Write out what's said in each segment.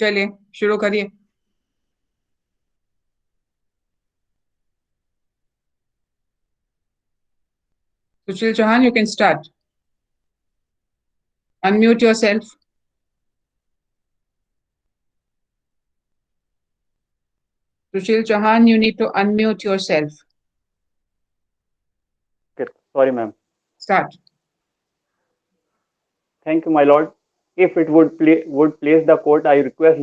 चलिए शुरू करिए। Sushil Chauhan, you can start. Unmute yourself. Sushil Chauhan, you need to unmute yourself. Okay, sorry, ma'am. Start. Thank you, my lord. If it would please the court, I request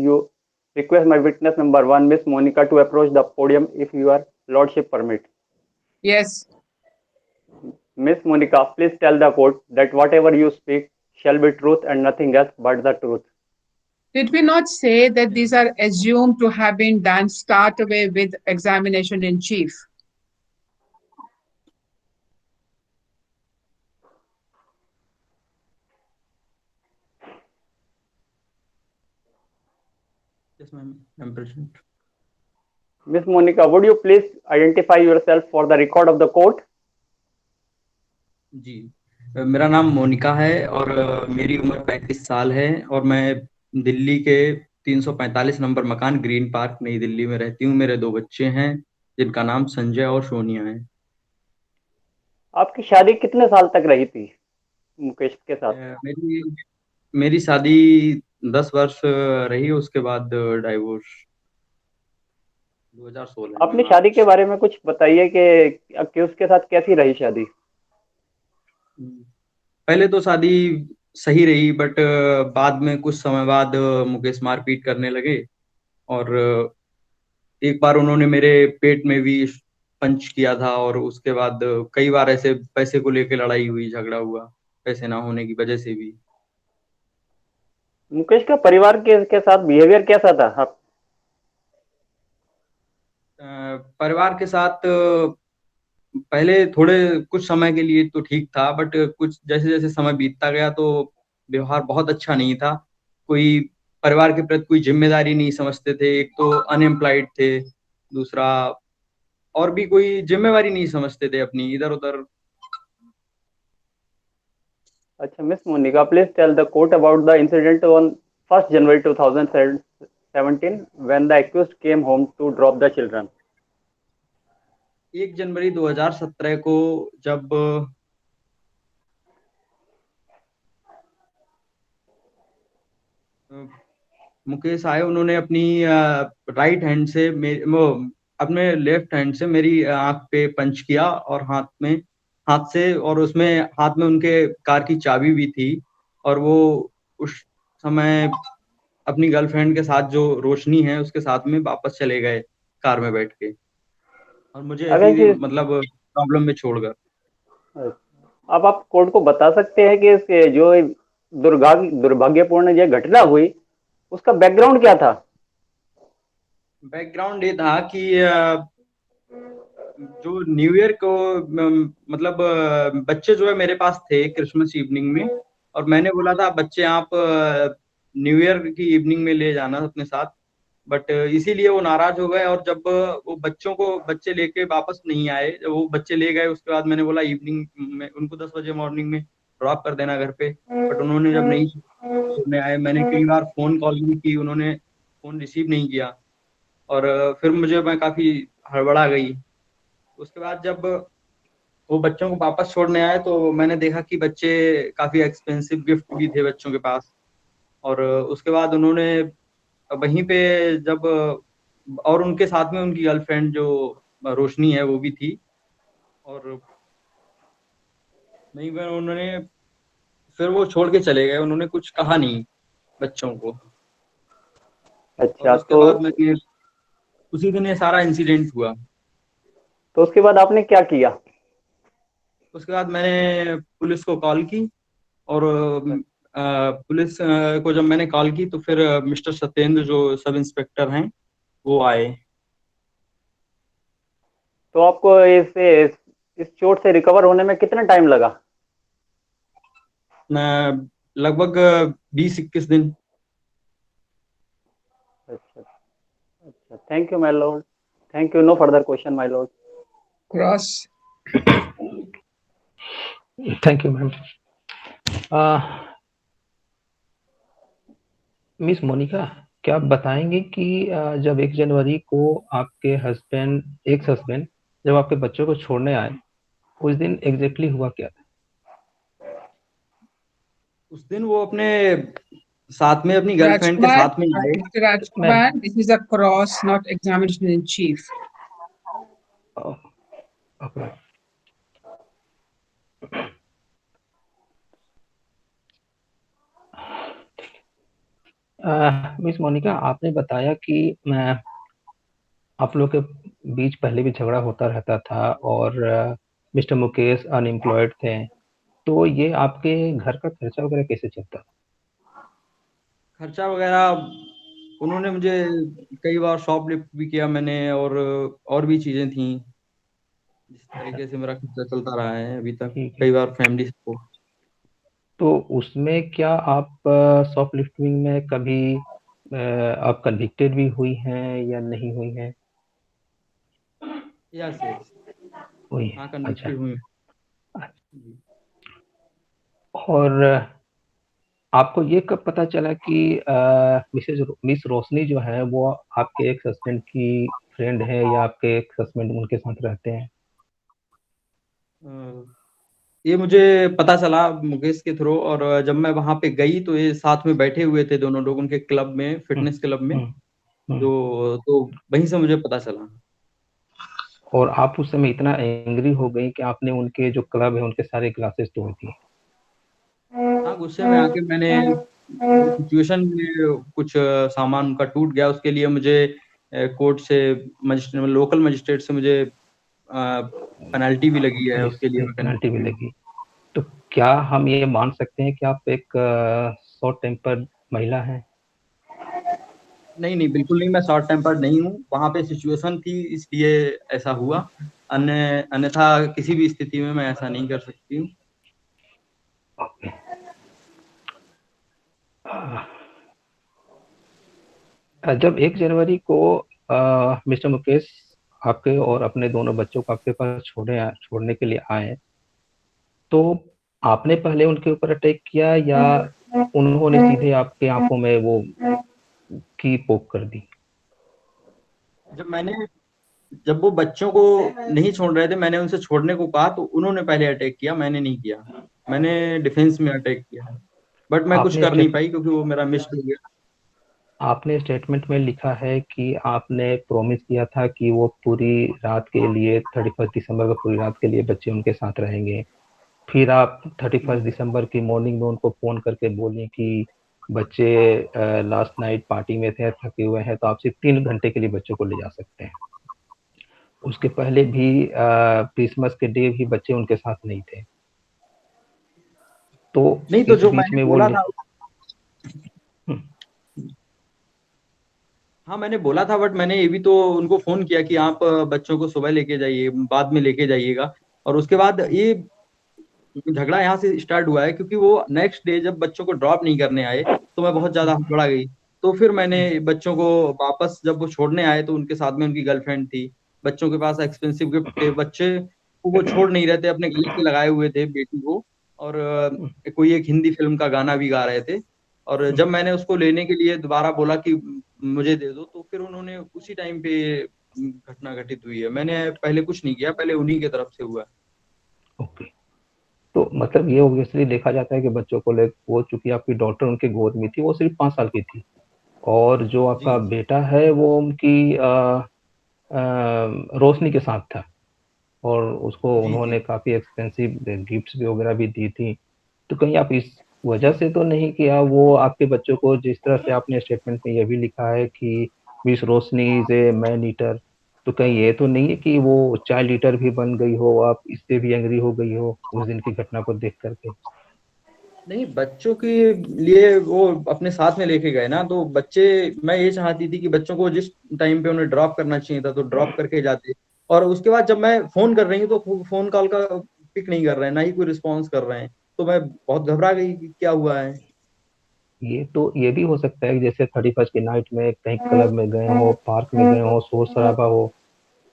my witness number one, Miss Monica, to approach the podium if your lordship permit. Yes. Miss Monica, please tell the court that whatever you speak shall be truth and nothing else but the truth. Did we not say that these are assumed to have been done? Start away with examination in chief. Yes, ma'am. I'm present. Miss Monica, would you please identify yourself for the record of the court? जी, मेरा नाम मोनिका है और मेरी उम्र 35 साल है और मैं दिल्ली के 345 नंबर मकान ग्रीन पार्क नई दिल्ली में रहती हूँ। मेरे 2 बच्चे हैं जिनका नाम संजय और सोनिया है। आपकी शादी कितने साल तक रही थी मुकेश के साथ? मेरी मेरी शादी 10 वर्ष रही, उसके बाद डाइवोर्स 2016 में अपनी शादी के बारे में कुछ बताइए कि उसके साथ कैसी रही शादी? पहले तो शादी सही रही, बट बाद में कुछ समय बाद मुकेश मारपीट करने लगे और एक बार उन्होंने मेरे पेट में भी पंच किया था और उसके बाद कई बार ऐसे पैसे को लेकर लड़ाई हुई, झगड़ा हुआ पैसे ना होने की वजह से भी। मुकेश का परिवार के साथ बिहेवियर कैसा था? आप परिवार के साथ पहले थोड़े कुछ समय के लिए तो ठीक था, बट कुछ जैसे जैसे समय बीतता गया तो व्यवहार बहुत अच्छा नहीं था। कोई परिवार के प्रति कोई जिम्मेदारी नहीं समझते थे, एक तो अनएम्प्लॉयड थे, दूसरा और भी कोई जिम्मेवारी नहीं समझते थे अपनी, इधर उधर। अच्छा, miss Monika, please tell the court about the incident on 1st January 2017 when the accused came home to drop the children. 1 जनवरी 2017 को जब मुकेश आए, उन्होंने अपनी राइट हैंड से अपने लेफ्ट हैंड से मेरी आंख पे पंच किया और हाथ से, और उसमें हाथ में उनके कार की चाबी भी थी और वो उस समय अपनी गर्लफ्रेंड के साथ जो रोशनी है उसके साथ में वापस चले गए कार में बैठ के, और मुझे अगर ऐसी कि मतलब प्रॉब्लम में छोड़कर। अब आप कोर्ट को बता सकते हैं कि इसके जो दुर्भाग्यपूर्ण ये घटना हुई उसका बैकग्राउंड क्या था? बैकग्राउंड ये था कि जो न्यू ईयर को मतलब बच्चे जो है मेरे पास थे क्रिसमस इवनिंग में, और मैंने बोला था बच्चे आप न्यू ईयर की इवनिंग में ले जाना अपने साथ, बट इसीलिए वो नाराज हो गए। और जब वो बच्चे लेके वापस नहीं आए, जब वो बच्चे ले गए उसके बाद मैंने बोला इवनिंग में उनको 10 बजे मॉर्निंग में ड्रॉप कर देना घर पे, बट उन्होंने जब नहीं छोड़ने आए, मैंने कई बार फोन कॉल भी की, उन्होंने फोन रिसीव नहीं किया और फिर मैं काफी हड़बड़ा गई। उसके बाद जब वो बच्चों को वापस छोड़ने आए तो मैंने देखा कि बच्चे काफी एक्सपेंसिव गिफ्ट भी थे बच्चों के पास, और उसके बाद उन्होंने वहीं पे जब और उनके साथ में उनकी गर्लफ्रेंड जो रोशनी है वो भी थी, और वहीं पर उन्होंने फिर वो छोड़ के चले गए, उन्होंने कुछ कहा नहीं बच्चों को। और अच्छा, उसके बाद मैंने उसी दिन ये सारा इंसिडेंट हुआ। तो उसके बाद आपने क्या किया? उसके बाद मैंने पुलिस को कॉल की, और पुलिस को जब मैंने कॉल की तो फिर मिस्टर सत्येंद्र जो सब इंस्पेक्टर हैं वो आए। तो आपको इस चोट से रिकवर होने में कितना टाइम लगा? लगभग 20-21 दिन। अच्छा अच्छा, thank you my lord, thank you, no further question my lord. Cross. Thank you, ma'am. Miss Monica, क्या आप बताएंगे कि जब 1 जनवरी को आपके एक्स हस्बैंड जब आपके बच्चों को छोड़ने आए, उस दिन एग्जैक्टली हुआ क्या था? उस दिन वो अपने साथ में अपनी गर्लफ्रेंड के Rajkumar, साथ में आए। Mr. Ma'am, Rajkumar, this is a cross, not examination in chief. Okay. Miss Monika, आपने बताया कि आप लोग के बीच पहले भी झगड़ा होता रहता था और मिस्टर मुकेश अनएम्प्लॉयड थे, तो ये आपके घर का खर्चा वगैरह कैसे चलता? खर्चा वगैरह उन्होंने मुझे कई बार शॉप लिफ्ट भी किया मैंने, और भी चीजें थी, जिस तरीके से मेरा खर्चा चलता रहा है अभी तक, ठीक है। कई बार फैमिली सपोर्ट। तो उसमें क्या आप शॉप लिफ्टिंग में कभी आप कन्विक्टेड भी हुई हैं या नहीं हुई हैं? यस यस, हुई हाँ है, अच्छा। कन्विक्टेड हुई जी। और आपको ये कब पता चला कि मिस रोशनी जो है वो आपके एक्स हस्बैंड की फ्रेंड है, या आपके एक्स हस्बैंड उनके साथ रहते हैं? अ, ये मुझे पता चला मुकेश के थ्रू, और जब मैं वहां पे गई तो ये साथ में बैठे हुए थे दोनों लोग उनके क्लब में, हम्म, फिटनेस क्लब में। हम्म, हम्म। तो वहीं से मुझे पता चला। और आप उस समय इतना एंग्री हो गई कि आपने उनके जो क्लब है उनके सारे ग्लासेस तोड़ दिए? हाँ, गुस्से में आके मैंने, सिचुएशन में कुछ सामान उनका टूट गया, उसके लिए मुझे कोर्ट से, मजिस्ट्रेट लोकल मजिस्ट्रेट से मुझे पेनल्टी भी लगी है, पुलिस उसके लिए मैं पेनल्टी भी कन्विक्टेड हूँ। लगी? तो क्या हम ये मान सकते हैं कि आप एक शॉर्ट टेम्पर महिला हैं? नहीं नहीं, बिल्कुल नहीं, मैं शॉर्ट टेम्पर्ड नहीं हूँ, वहां पे सिचुएशन थी इसलिए ऐसा हुआ। अन्यथा किसी भी स्थिति में मैं ऐसा नहीं कर सकती हूँ। ओके। जब 1 जनवरी को मिस्टर मुकेश आपके और अपने दोनों बच्चों को आपके पास छोड़ने के लिए आए, तो आपने पहले उनके ऊपर अटैक किया या उन्होंने सीधे आपके आंखों में वो की पोक कर दी? जब मैंने जब वो बच्चों को नहीं छोड़ रहे थे, मैंने उनसे छोड़ने को कहा तो उन्होंने पहले अटैक किया, मैंने नहीं किया। मैंने डिफेंस में अटैक किया है, बट मैं कुछ आपने कर नहीं स्टेट पाई क्योंकि वो मेरा मिस हो गया। आपने स्टेटमेंट में लिखा है कि आपने प्रॉमिस किया था कि वो पूरी रात के लिए 31 दिसंबर को पूरी रात के लिए बच्चे उनके साथ रहेंगे। फिर आप 31 दिसंबर की मॉर्निंग में उनको फोन करके बोली कि बच्चे लास्ट नाइट पार्टी में थे, थके हुए हैं, तो आप सिर्फ 3 घंटे के लिए बच्चों को ले जा सकते हैं। उसके पहले भी क्रिसमस के डे भी बच्चे उनके साथ नहीं थे। तो नहीं, तो इस जो बीच मैंने में वो बोला था, हम्म, हाँ मैंने बोला था, बट मैंने ये भी तो उनको फोन किया कि आप बच्चों को सुबह लेके जाइए, बाद में लेके जाइएगा। और उसके बाद ये झगड़ा यहाँ से स्टार्ट हुआ है, क्योंकि वो नेक्स्ट डे जब बच्चों को ड्रॉप नहीं करने आए तो मैं बहुत ज्यादा हड़बड़ा गई। तो फिर मैंने बच्चों को वापस, जब वो छोड़ने आए तो उनके साथ में उनकी गर्लफ्रेंड थी, बच्चों के पास एक्सपेंसिव गिफ्ट थे, बच्चे को वो छोड़ नहीं रहे थे, अपने गले से लगाए हुए थे बेटी को। और कोई एक हिंदी फिल्म का गाना भी गा रहे थे। और जब मैंने उसको लेने के लिए दोबारा बोला कि मुझे दे दो, तो फिर उन्होंने उसी टाइम पे घटना घटित हुई है। मैंने पहले कुछ नहीं किया, पहले उन्हीं की तरफ से हुआ। ओके। तो मतलब ये ऑब्वियसली देखा जाता है कि बच्चों को ले वो, चूंकि आपकी डॉटर उनके गोद में थी, वो सिर्फ 5 साल की थी, और जो जी आपका बेटा है वो उनकी रोशनी के साथ था, और उसको जी जी। उन्होंने काफी एक्सपेंसिव गिफ्ट्स भी वगैरह भी दी थी। तो कहीं आप इस वजह से तो नहीं किया वो आपके बच्चों को, जिस तरह से आपने स्टेटमेंट में यह भी लिखा है कि miss Roshni is a man eater, तो कहीं ये तो नहीं है कि वो चाइल्ड ईटर भी बन गई हो, आप इससे भी एंग्री हो गई हो उस दिन की घटना को देख करके? नहीं, बच्चों के लिए वो अपने साथ में लेके गए ना, तो बच्चे, मैं ये चाहती थी कि बच्चों को जिस टाइम पे उन्हें ड्रॉप करना चाहिए था तो ड्रॉप करके जाते। और उसके बाद जब मैं फोन कर रही हूँ तो फोन कॉल का पिक नहीं कर रहे हैं, ना ही कोई रिस्पॉन्स कर रहे हैं। तो मैं बहुत घबरा गई कि क्या हुआ है। ये भी हो सकता है कि जैसे 31 की नाइट में कहीं क्लब में गए हो, पार्क में गए हो, शोर शराबा हो,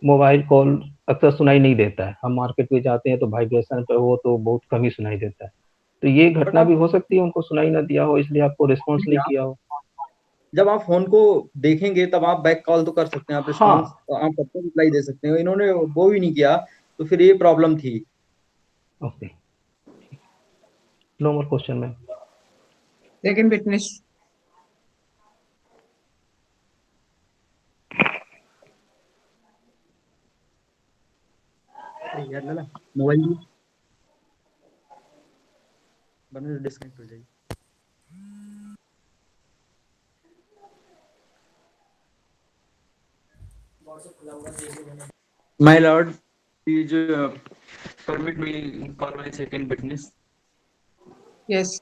मोबाइल कॉल अक्सर सुनाई नहीं देता है। हम मार्केट में जाते हैं तो वाइब्रेशन पे हो तो बहुत कम ही सुनाई देता है। तो ये बट घटना भी आप, हो सकती है उनको सुनाई ना दिया हो, इसलिए आपको रिस्पॉन्स नहीं किया हो। जब आप फोन को देखेंगे तब आप बैक कॉल तो कर सकते हैं, आप रिस्पॉन्स हाँ आप सबको रिप्लाई दे सकते हैं, इन्होंने वो भी नहीं किया, तो फिर ये प्रॉब्लम थी। Okay, no more question ma'am. Second witness. अरे यार लला मोबाइल वरना डिस्कनेक्ट हो जाएगी। My lord, please permit me for my second witness. Yes.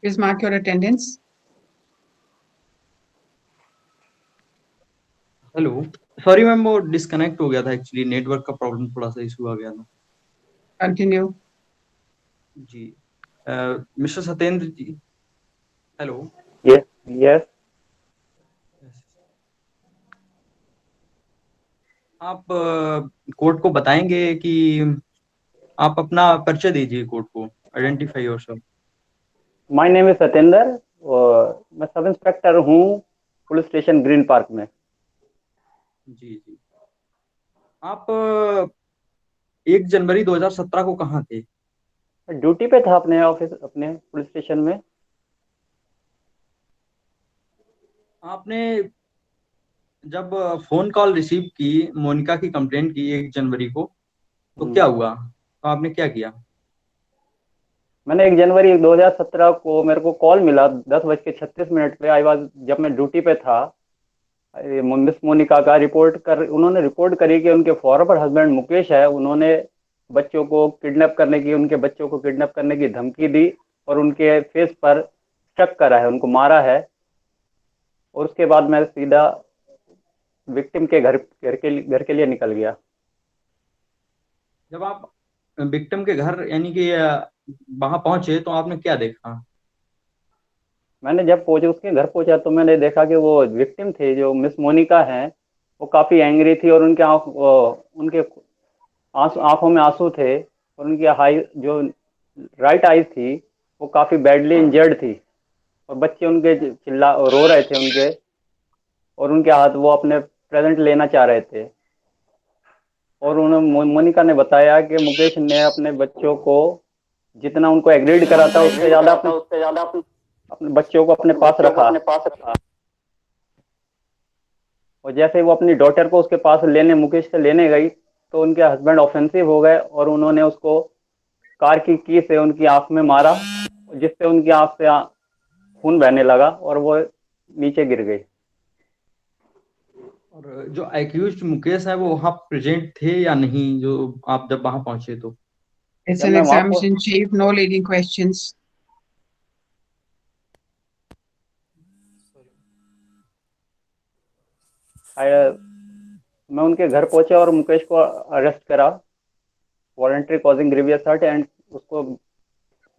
Please mark your attendance. Hello, sorry ma'am, वो डिस्कनेक्ट हो गया था, एक्चुअली नेटवर्क का प्रॉब्लम थोड़ा सा इशू आ गया था। Continue. जी, मिस्टर सत्येंद्र जी, हेलो। Yes, yes. आप कोर्ट को बताएंगे कि आप अपना परिचय दीजिए कोर्ट को, identify yourself. My name is Satyendra और मैं सब इंस्पेक्टर हूँ पुलिस स्टेशन ग्रीन पार्क में। जी जी, आप 1 जनवरी 2017 को कहाँ थे? ड्यूटी पे था अपने ऑफिस, अपने पुलिस स्टेशन में। आपने जब फोन कॉल रिसीव की, मोनिका की कंप्लेंट की 1 जनवरी को, तो क्या हुआ, तो आपने क्या किया? मैंने 1 जनवरी 2017 को मेरे को कॉल मिला 10:36 पे। आई वाज जब मैं ड्यूटी पे था। मिस मोनिका का उन्होंने रिपोर्ट करी कि उनके फॉरवर्ड हस्बैंड मुकेश है, उन्होंने बच्चों को किडनैप करने की उनके बच्चों को किडनैप करने की धमकी दी और उनके फेस पर स्ट्रक करा है, उनको मारा है। और उसके बाद मैं सीधा विक्टिम के घर के लिए निकल गया। जब आप विक्टिम के घर यानी कि वहां पहुंचे तो आपने क्या देखा? मैंने जब पहुंचे उसके घर पहुंचा तो मैंने देखा कि वो विक्टिम थे जो मिस मोनिका हैं, वो काफी एंग्री थी और उनके आंखों में आंसू थे और उनकी हाई जो राइट आईज थी वो काफी बैडली इंजर्ड थी। और बच्चे उनके चिल्ला रो रहे थे उनके, और उनके हाथ वो अपने प्रेजेंट लेना चाह रहे थे। और उन्होंने मोनिका ने बताया कि मुकेश ने अपने बच्चों को जितना उनको एग्रीड करा था उससे ज्यादा अपने बच्चों को अपने पास रखा। और जैसे ही वो अपनी डॉटर को उसके पास मुकेश से लेने गई तो उनके हस्बैंड ऑफेंसिव हो गए और उन्होंने उसको कार की से उनकी आंख में मारा, जिससे उनकी आंख से खून बहने लगा और वो नीचे गिर गई। और जो एक्यूज्ड मुकेश है वो वहां प्रेजेंट थे या नहीं, जो आप जब वहां पहुंचे तो? It's जब an मैं वहां examination chief, no leading questions. मैं उनके घर पहुंचा और मुकेश को अरेस्ट करा, voluntary causing grievous hurt, and उसको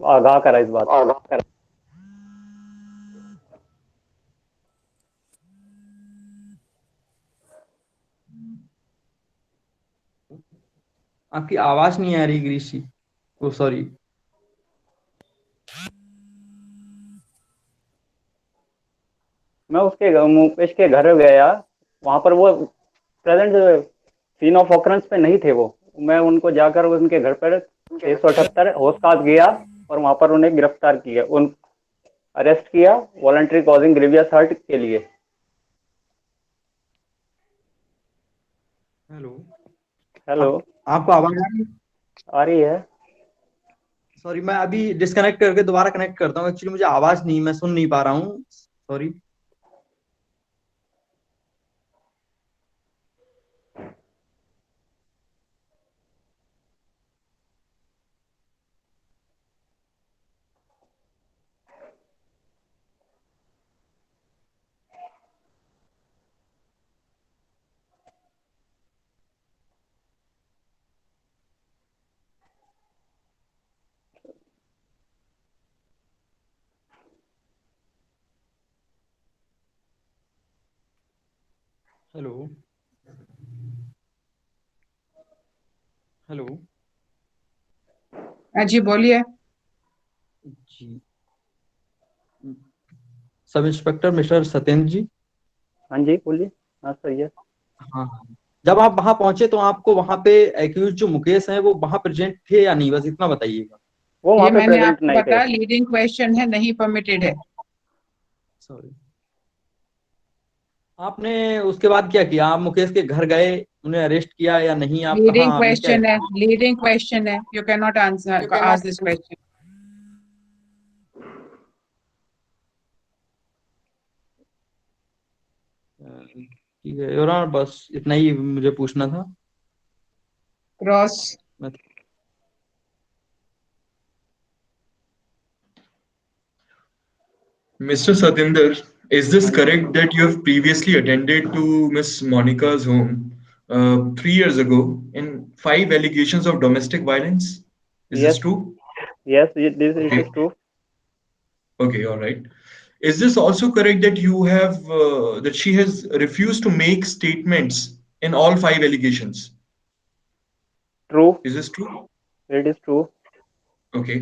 आगाह करा इस बात। आपकी आवाज नहीं आ रही गिरीश जी। ओ सॉरी। मैं उसके मुकेश के घर गया, वहां पर वो प्रेजेंट सीन ऑफ ऑकरेंस पे नहीं थे वो। मैं उनको जाकर उनके घर पर 678 होस्कास गया और वहां पर उन्हें गिरफ्तार किया, उन अरेस्ट किया वॉलंटरी कॉजिंग ग्रीवियस हर्ट के लिए। हेलो। हेलो। आपको आवाज आ रही है? आ रही है। सॉरी, मैं अभी डिस्कनेक्ट करके दोबारा कनेक्ट करता हूँ। एक्चुअली मुझे आवाज नहीं, मैं सुन नहीं पा रहा हूँ। सॉरी। हेलो। हेलो। जी बोलिए। जी। सब इंस्पेक्टर मिस्टर सत्येंद्र जी। हाँ जी बोलिए। हाँ सही है। हाँ हाँ। जब आप वहां पहुंचे तो आपको वहां पे एक्यूज जो मुकेश हैं वो वहां प्रेजेंट थे या नहीं, बस इतना बताइएगा। वो ये वहां पे मैंने प्रेजेंट आपको नहीं थे। बताया, लीडिंग क्वेश्चन है, नहीं परमिटेड है। सॉरी। आपने उसके बाद क्या किया? आप मुकेश के घर गए, उन्हें अरेस्ट किया या नहीं? आप कहाँ, लीडिंग आपने क्या क्वेश्चन है, किया? लीडिंग क्वेश्चन है, you can not answer ask this question. ठीक है योर ऑनर, बस इतना ही मुझे पूछना था। क्रॉस। मैं Mr. Satinder, is this हाँ जी। correct that you have previously attended to Miss Monica's home 3 years ago in 5 allegations of domestic violence? Is this yes. true? Yes this it is Okay, true. okay, all right. Is this also correct that you have that she has refused to make statements in all 5 allegations? True. Is this true? It is true. Okay.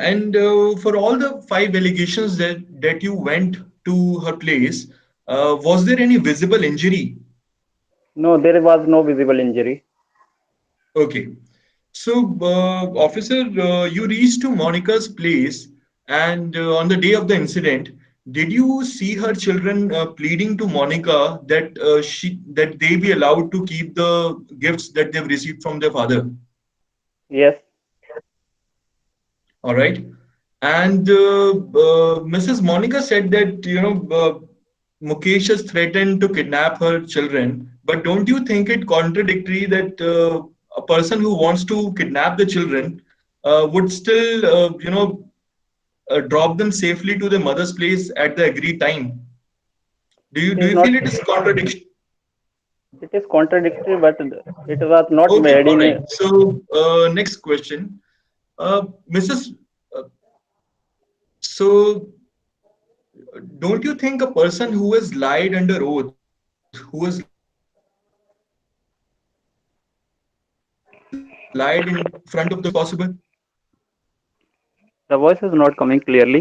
And for all the 5 allegations that you went to her place, was there any visible injury? No there was no visible injury. Okay. So, officer, you reached to Monica's place, and on the day of the incident, did you see her children pleading to Monica that that they be allowed to keep the gifts that they've received from their father? Yes. All right. And Mrs. Monica said that, Mukesh has threatened to kidnap her children. But don't you think it contradictory that a person who wants to kidnap the children would still, drop them safely to their mother's place at the agreed time? Do you It do is you not. feel it is contradiction? It is contradictory, but it was not Okay, made all in right. a. So next question, Mrs. Uh, so don't you think a person who has lied under oath, who has lied in front of the court, is this possible? The voice is not coming clearly.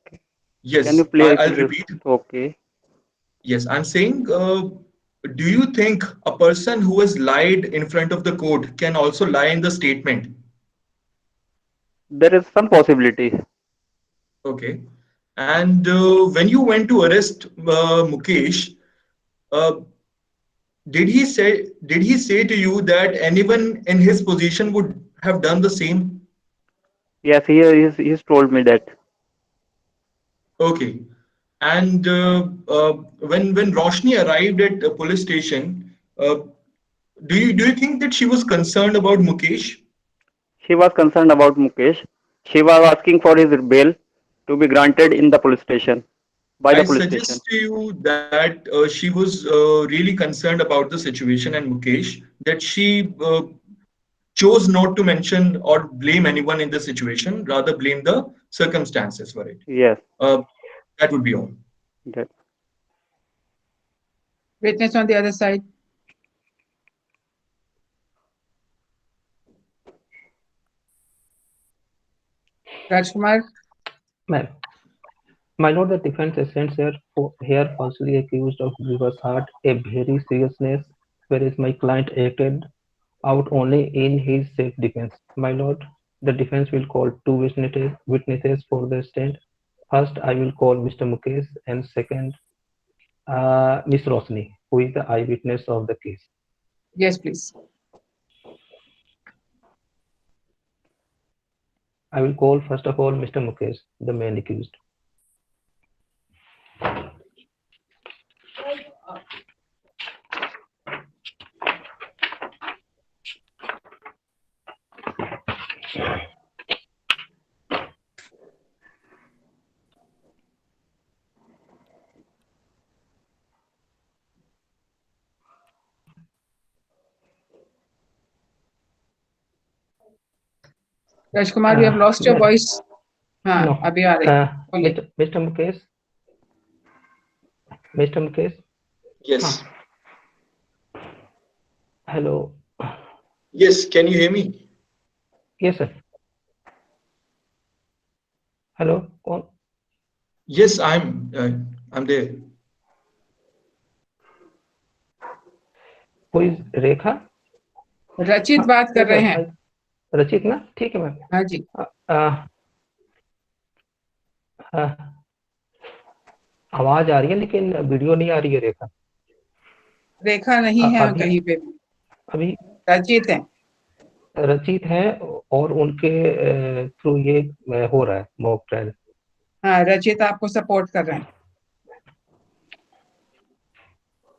Can you Yes, please I'll repeat? repeat. Okay. Yes, I'm saying, do you think a person who has lied in front of the court can also lie in the statement? There is some possibility. Okay. And when you went to arrest Mukesh, uh, did he say to you that anyone in his position would have done the same? Yes, he's told me that. Okay. And when Roshni arrived at the police station, do you think that she was concerned about Mukesh? She was concerned about Mukesh. She was asking for his bail to be granted in Okay. the police station, by the I police station. suggest to you that she was really concerned about the situation and Mukesh, that she chose not to mention or blame anyone in the situation, rather blame the circumstances for it. Yes. Uh, that would be all. That. Witness on the other side. Rajkumar, Ma'am, my lord, the defense assents here falsely accused of grievous heart, a very seriousness, whereas my client acted out only in his self-defense. My lord, the defense will call two witnesses for the stand. First, I will call Mr. Mukesh, and second, Miss Rosni, who is the eyewitness of the case. yes, please. I will call first of all Mr. Mukesh, the main accused. Rajkumar, you have lost your voice. हाँ, No. अभी आ रही है. बोलिए. Mr. Mukesh. Mr. Mukesh. Yes. Hello. Yes, can you hear me? Yes, sir. Hello. कौन? Yes, I'm there. Who is Rekha? रचित बात कर रहे हैं. रचित ना, ठीक है मैम. हाँ जी. आवाज आ रही है लेकिन वीडियो नहीं आ रही है. रेखा नहीं है कहीं पे भी. अभी रचित है. रचित है और उनके थ्रू ये हो रहा है मॉक ट्रायल. हाँ, रचित आपको सपोर्ट कर रहे हैं.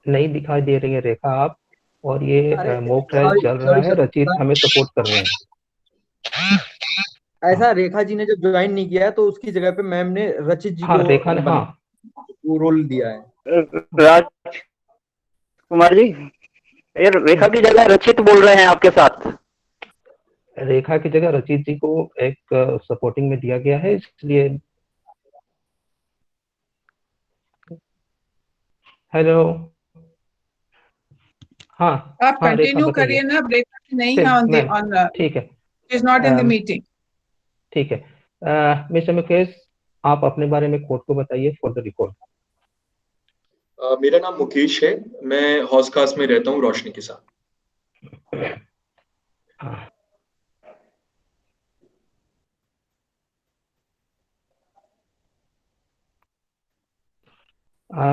नहीं दिखाई दे रही है रेखा आप, और ये मॉक ट्रायल चल रहा है. रचित हमें सपोर्ट कर रहे हैं. ऐसा रेखा जी ने जब ज्वाइन नहीं किया है तो उसकी जगह पे मैम ने रचित जी को रेखा ने वो रोल दिया है. राज कुमार जी, ये रेखा की जगह रचित बोल रहे हैं आपके साथ. रेखा की जगह रचित जी को एक सपोर्टिंग में दिया गया है, इसलिए. हेलो. हाँ, आप कंटिन्यू करिए ना. रेखा नहीं है ऑन. ठीक है. Is not in the meeting. ठीक है. मिस्टर मुकेश, आप अपने बारे में कोर्ट को बताइए फॉर द रिकॉर्ड. मेरा नाम मुकेश है. मैं हौस खास में रहता हूँ रोशनी के साथ.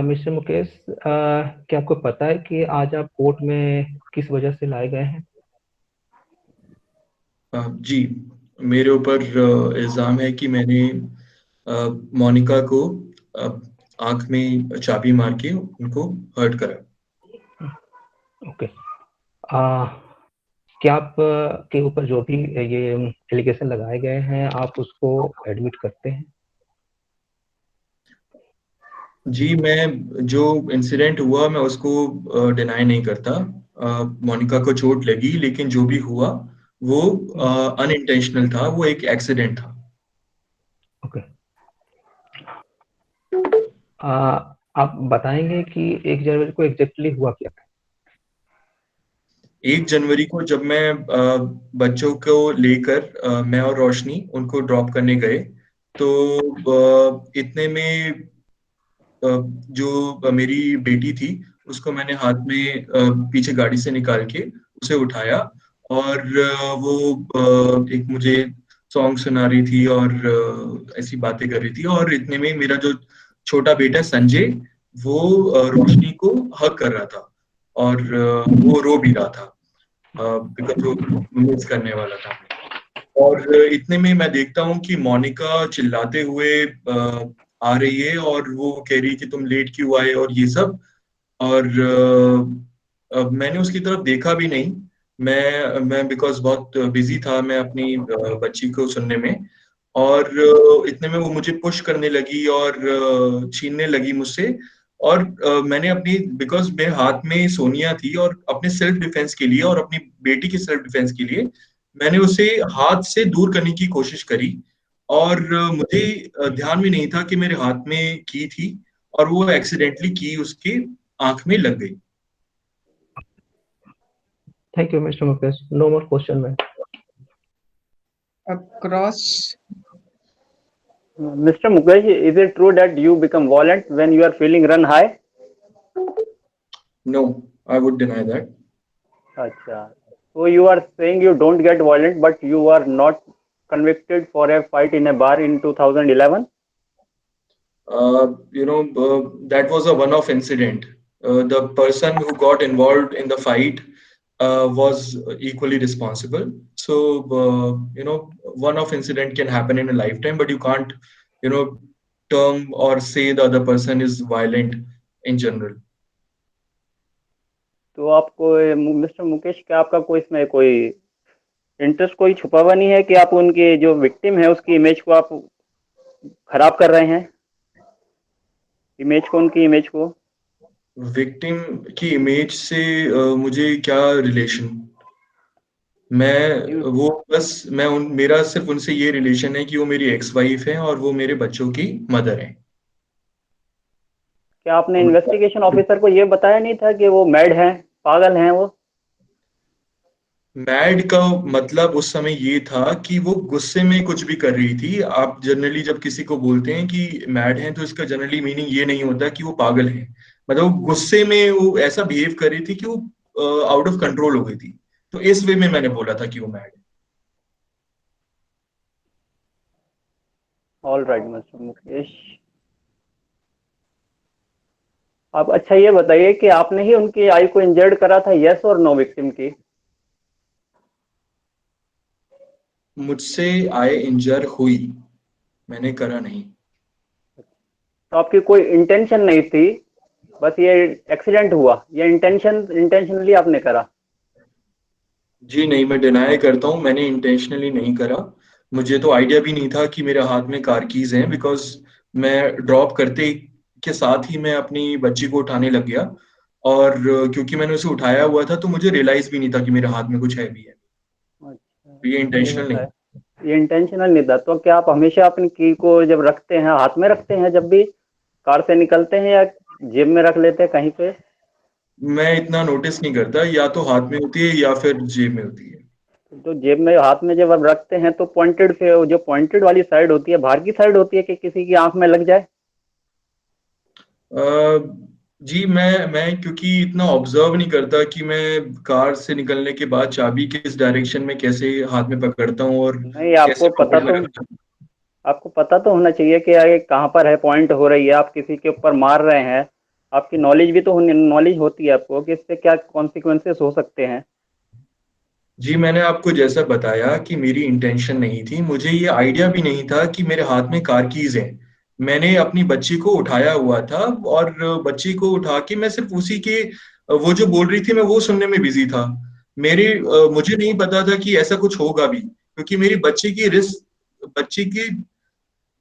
मिस्टर मुकेश, क्या आपको पता है कि आज आप कोर्ट में किस वजह से लाए गए हैं? जी, मेरे ऊपर इल्जाम है कि मैंने मोनिका को आंख में चाबी मार के उनको हर्ट करा. ओके. क्या आप के ऊपर जो भी ये एलिगेशन लगाए गए हैं आप उसको एडमिट करते हैं? जी, मैं जो इंसिडेंट हुआ मैं उसको डिनाई नहीं करता. मोनिका को चोट लगी, लेकिन जो भी हुआ वो अनइंटेंशनल था. वो एक एक्सीडेंट था. ओके. आप बताएंगे कि 1 जनवरी को एग्जैक्टली हुआ क्या था? 1 जनवरी को जब मैं बच्चों को लेकर मैं और रोशनी उनको ड्रॉप करने गए, तो इतने में जो मेरी बेटी थी उसको मैंने हाथ में पीछे गाड़ी से निकाल के उसे उठाया, और वो एक मुझे सॉन्ग सुना रही थी और ऐसी बातें कर रही थी. और इतने में मेरा जो छोटा बेटा संजय, वो रोशनी को हग कर रहा था और वो रो भी रहा था बिकॉज वो मिस करने वाला था. और इतने में मैं देखता हूँ कि मोनिका चिल्लाते हुए आ रही है और वो कह रही है कि तुम लेट क्यों आए और ये सब. और मैंने उसकी तरफ देखा भी नहीं. मैं बिकॉज बहुत बिजी था मैं अपनी बच्ची को सुनने में. और इतने में वो मुझे पुश करने लगी और छीनने लगी मुझसे. और मैंने अपनी, बिकॉज मेरे हाथ में सोनिया थी, और अपने सेल्फ डिफेंस के लिए और अपनी बेटी के सेल्फ डिफेंस के लिए मैंने उसे हाथ से दूर करने की कोशिश करी. और मुझे ध्यान में नहीं था कि मेरे हाथ में की थी और वो एक्सीडेंटली की उसके आंख में लग गई. Thank you mister Mukesh. No more question ma'am. Cross. Mr. Mukesh, is it true that you become violent when you are feeling run high? No, I would deny that. Acha. So you are saying you don't get violent, but you are not convicted for a fight in a bar in 2011? That was a one-off incident. The person who got involved in the fight was equally responsible. So, one-off incident can happen in a lifetime, but you can't, you know, term or say the other person is violent in general. तो आपको mister Mukesh, क्या आपका कोई इसमें कोई interest कोई छुपा हुआ नहीं है कि आप उनके जो विक्टिम है उसकी इमेज को आप खराब कर रहे हैं, इमेज को, उनकी इमेज को? विक्टिम की इमेज से मुझे क्या रिलेशन? मेरा सिर्फ उनसे ये रिलेशन है कि वो मेरी एक्स वाइफ है और वो मेरे बच्चों की मदर है। क्या आपने इन्वेस्टिगेशन ऑफिसर को ये बताया नहीं था कि वो मैड हैं, पागल हैं वो? मैड का मतलब उस समय ये था कि वो गुस्से में कुछ भी कर रही थी। आप जनरली जब किसी को बोलते हैं कि मैड है तो इसका जनरली मीनिंग ये नहीं होता कि वो पागल है। मतलब वो गुस्से में वो ऐसा बिहेव कर रही थी कि वो आउट ऑफ कंट्रोल हो गई थी। तो इस वे में मैंने बोला था कि वो मैड है। ऑल राइट मिस्टर मुकेश, आप अच्छा ये बताइए कि आपने ही उनकी आई को इंजर्ड करा था, यस और नो विक्टिम की? मुझसे आई इंजर हुई, मैंने करा नहीं। तो आपकी कोई इंटेंशन नहीं थी, बस ये एक्सीडेंट हुआ, ये इंटेंशनली आपने करा? जी नहीं, मैं डिनाई करता हूँ, मैंने इंटेंशनली नहीं करा। मुझे तो आइडिया भी नहीं था कि मेरे हाथ में कार कीज हैं, बिकॉज मैं ड्रॉप करते के साथ ही मैं अपनी बच्ची को उठाने लग गया। और क्योंकि मैंने उसे उठाया हुआ था तो मुझे रियलाइज भी नहीं था कि मेरे हाथ में कुछ है भी है। अच्छा, तो ये ये इंटेंशनल होता नहीं। है, ये इंटेंशनल नहीं था। तो क्या आप हमेशा अपनी की को जब रखते हैं हाथ में रखते हैं जब भी कार से निकलते हैं, या जेब में रख लेते हैं कहीं पे? मैं इतना नोटिस नहीं करता, या तो हाथ में होती है या फिर जेब में होती है। तो जेब में हाथ में जब आप रखते हैं तो पॉइंटेड से, जो पॉइंटेड वाली साइड होती है बाहर की साइड होती है कि किसी की आंख में लग जाए? जी मैं क्योंकि इतना ऑब्जर्व नहीं करता कि मैं कार से निकलने के बाद चाबी किस डायरेक्शन में कैसे हाथ में पकड़ता हूँ और नहीं, कैसे पॉकेट में रखता हूँ। आपको पता तो होना चाहिए कि आगे कहाँ पर है पॉइंट हो रही है, आप किसी के ऊपर मार रहे हैं, आपकी नॉलेज भी तो नॉलेज होती है आपको कि इससे क्या कॉन्सिक्वेंसेस हो सकते हैं। जी मैंने आपको जैसा बताया कि मेरी इंटेंशन नहीं थी, मुझे ये आइडिया भी नहीं था कि मेरे हाथ में कार कीज हैं। मैंने अपनी बच्ची को उठाया हुआ था और बच्ची को उठा के मैं सिर्फ उसी के वो जो बोल रही थी मैं वो सुनने में बिजी था। मुझे नहीं पता था कि ऐसा कुछ होगा भी, क्योंकि मेरी बच्ची की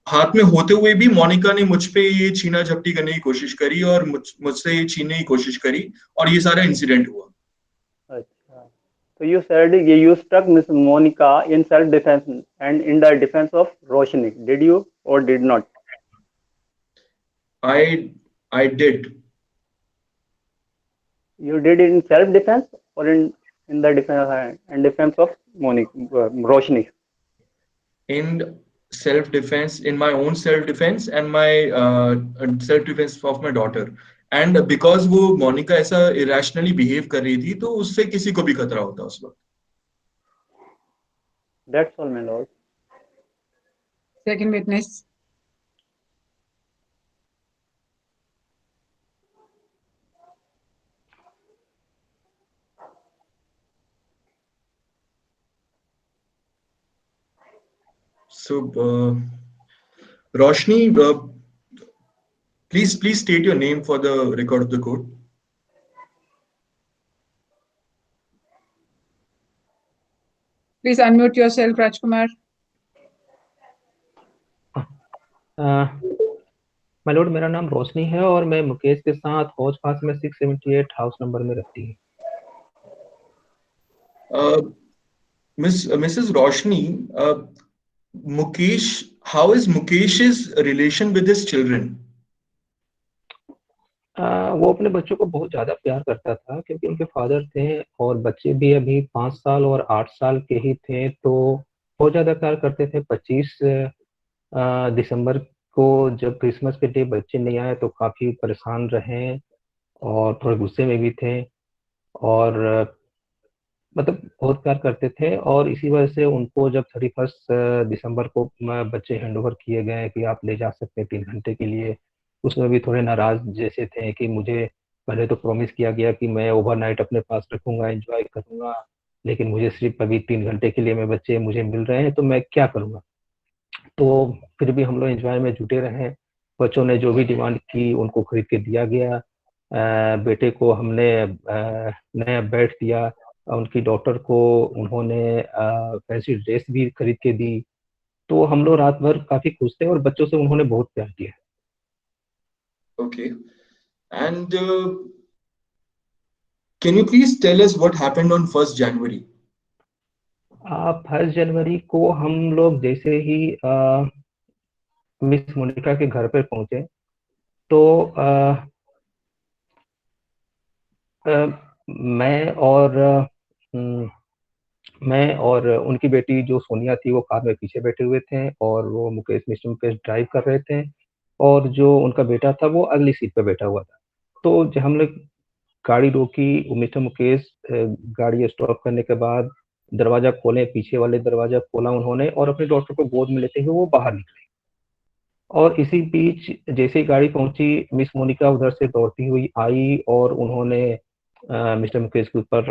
हाथ में होते हुए भी मोनिका ने मुझ पे ये छीना झपटी करने की कोशिश करी और मुझसे ये छीनने की कोशिश करी और ये सारा इंसिडेंट हुआ। अच्छा, तो you said you struck Miss Monica in self defense and in the defense of Roshni, did you or did not? I did. You did it in self defense or in the defense of Monica, Roshni? In self-defense, in my own self-defense and my self-defense of my daughter. And because वो मोनिका ऐसा irrationally behave कर रही थी तो उससे किसी को भी खतरा होता उस वक्त। That's all, my lord. Second witness. So, Roshni, please state your name for the record of the court. Please unmute yourself, Rajkumar. My Lord, मेरा नाम रोशनी है और मैं मुकेश के साथ हौज पास में 678 हाउस नंबर में रहती हूँ। Mrs. Roshni, Mukesh, how is Mukesh's relation with his children? वो अपने बच्चों को बहुत ज्यादा प्यार करता था क्योंकि उनके फादर थे और बच्चे भी अभी 5 साल और 8 साल के ही थे, तो बहुत ज्यादा प्यार करते थे। दिसंबर को जब क्रिसमस के डे बच्चे नहीं आए तो काफी परेशान रहे और थोड़े गुस्से में भी थे, और मतलब बहुत प्यार करते थे। और इसी वजह से उनको जब 31 दिसंबर को बच्चे हैंड ओवर किए गए कि आप ले जा सकते हैं 3 घंटे के लिए, उसमें भी थोड़े नाराज जैसे थे कि मुझे पहले तो प्रॉमिस किया गया कि मैं ओवरनाइट अपने पास रखूंगा, एंजॉय करूंगा, लेकिन मुझे सिर्फ अभी 3 घंटे के लिए मैं बच्चे मुझे मिल रहे हैं, तो मैं क्या करूंगा। तो फिर भी हम लोग एंजॉय में जुटे रहे। बच्चों ने जो भी डिमांड की उनको खरीद के दिया गया। बेटे को हमने नया बेड दिया, उनकी डॉटर को उन्होंने फैंसी ड्रेस भी खरीद के दी। तो हम लोग रात भर काफी खुश थे और बच्चों से उन्होंने बहुत प्यार किया। Okay. And can you please tell us what happened on 1st January? 1 जनवरी को हम लोग जैसे ही मिस मोनिका के घर पर पहुंचे तो मैं और मैं और उनकी बेटी जो सोनिया थी वो कार में पीछे बैठे हुए थे, और वो मिस्टर मुकेश ड्राइव कर रहे थे, और जो उनका बेटा था वो अगली सीट पर बैठा हुआ था। तो जब हम लोग गाड़ी रोकी, मिस्टर मुकेश गाड़ी स्टॉप करने के बाद दरवाजा खोले, पीछे वाले दरवाजा खोला उन्होंने और अपने डॉटर को गोद में लेते हुए वो बाहर निकले। और इसी बीच जैसे ही गाड़ी पहुंची, मिस मोनिका उधर से दौड़ती हुई आई और उन्होंने मिस्टर मुकेश के ऊपर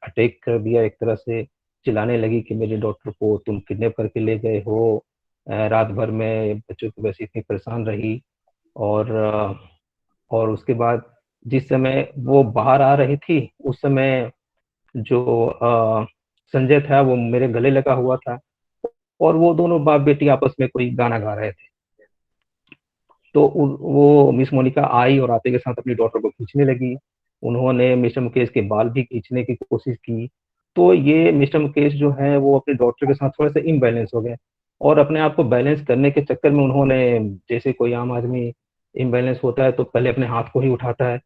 अटैक कर दिया। एक तरह से चिल्लाने लगी कि मेरे डॉटर को तुम किडनैप करके ले गए हो। रात भर में बच्चों की वैसे इतनी परेशान रही। और उसके बाद जिस समय वो बाहर आ रही थी उस समय जो संजय था वो मेरे गले लगा हुआ था, और वो दोनों बाप बेटी आपस में कोई गाना गा रहे थे। तो वो मिस मोनिका आई और आते के साथ अपनी डॉटर को खींचने लगी। उन्होंने मिस्टर मुकेश के बाल भी खींचने की कोशिश की। तो ये मिस्टर मुकेश जो है वो अपनी डॉटर के साथ थोड़े से इम्बैलेंस हो गए, और अपने आप को बैलेंस करने के चक्कर में उन्होंने, जैसे कोई आम आदमी इम्बैलेंस होता है तो पहले अपने हाथ को ही उठाता है,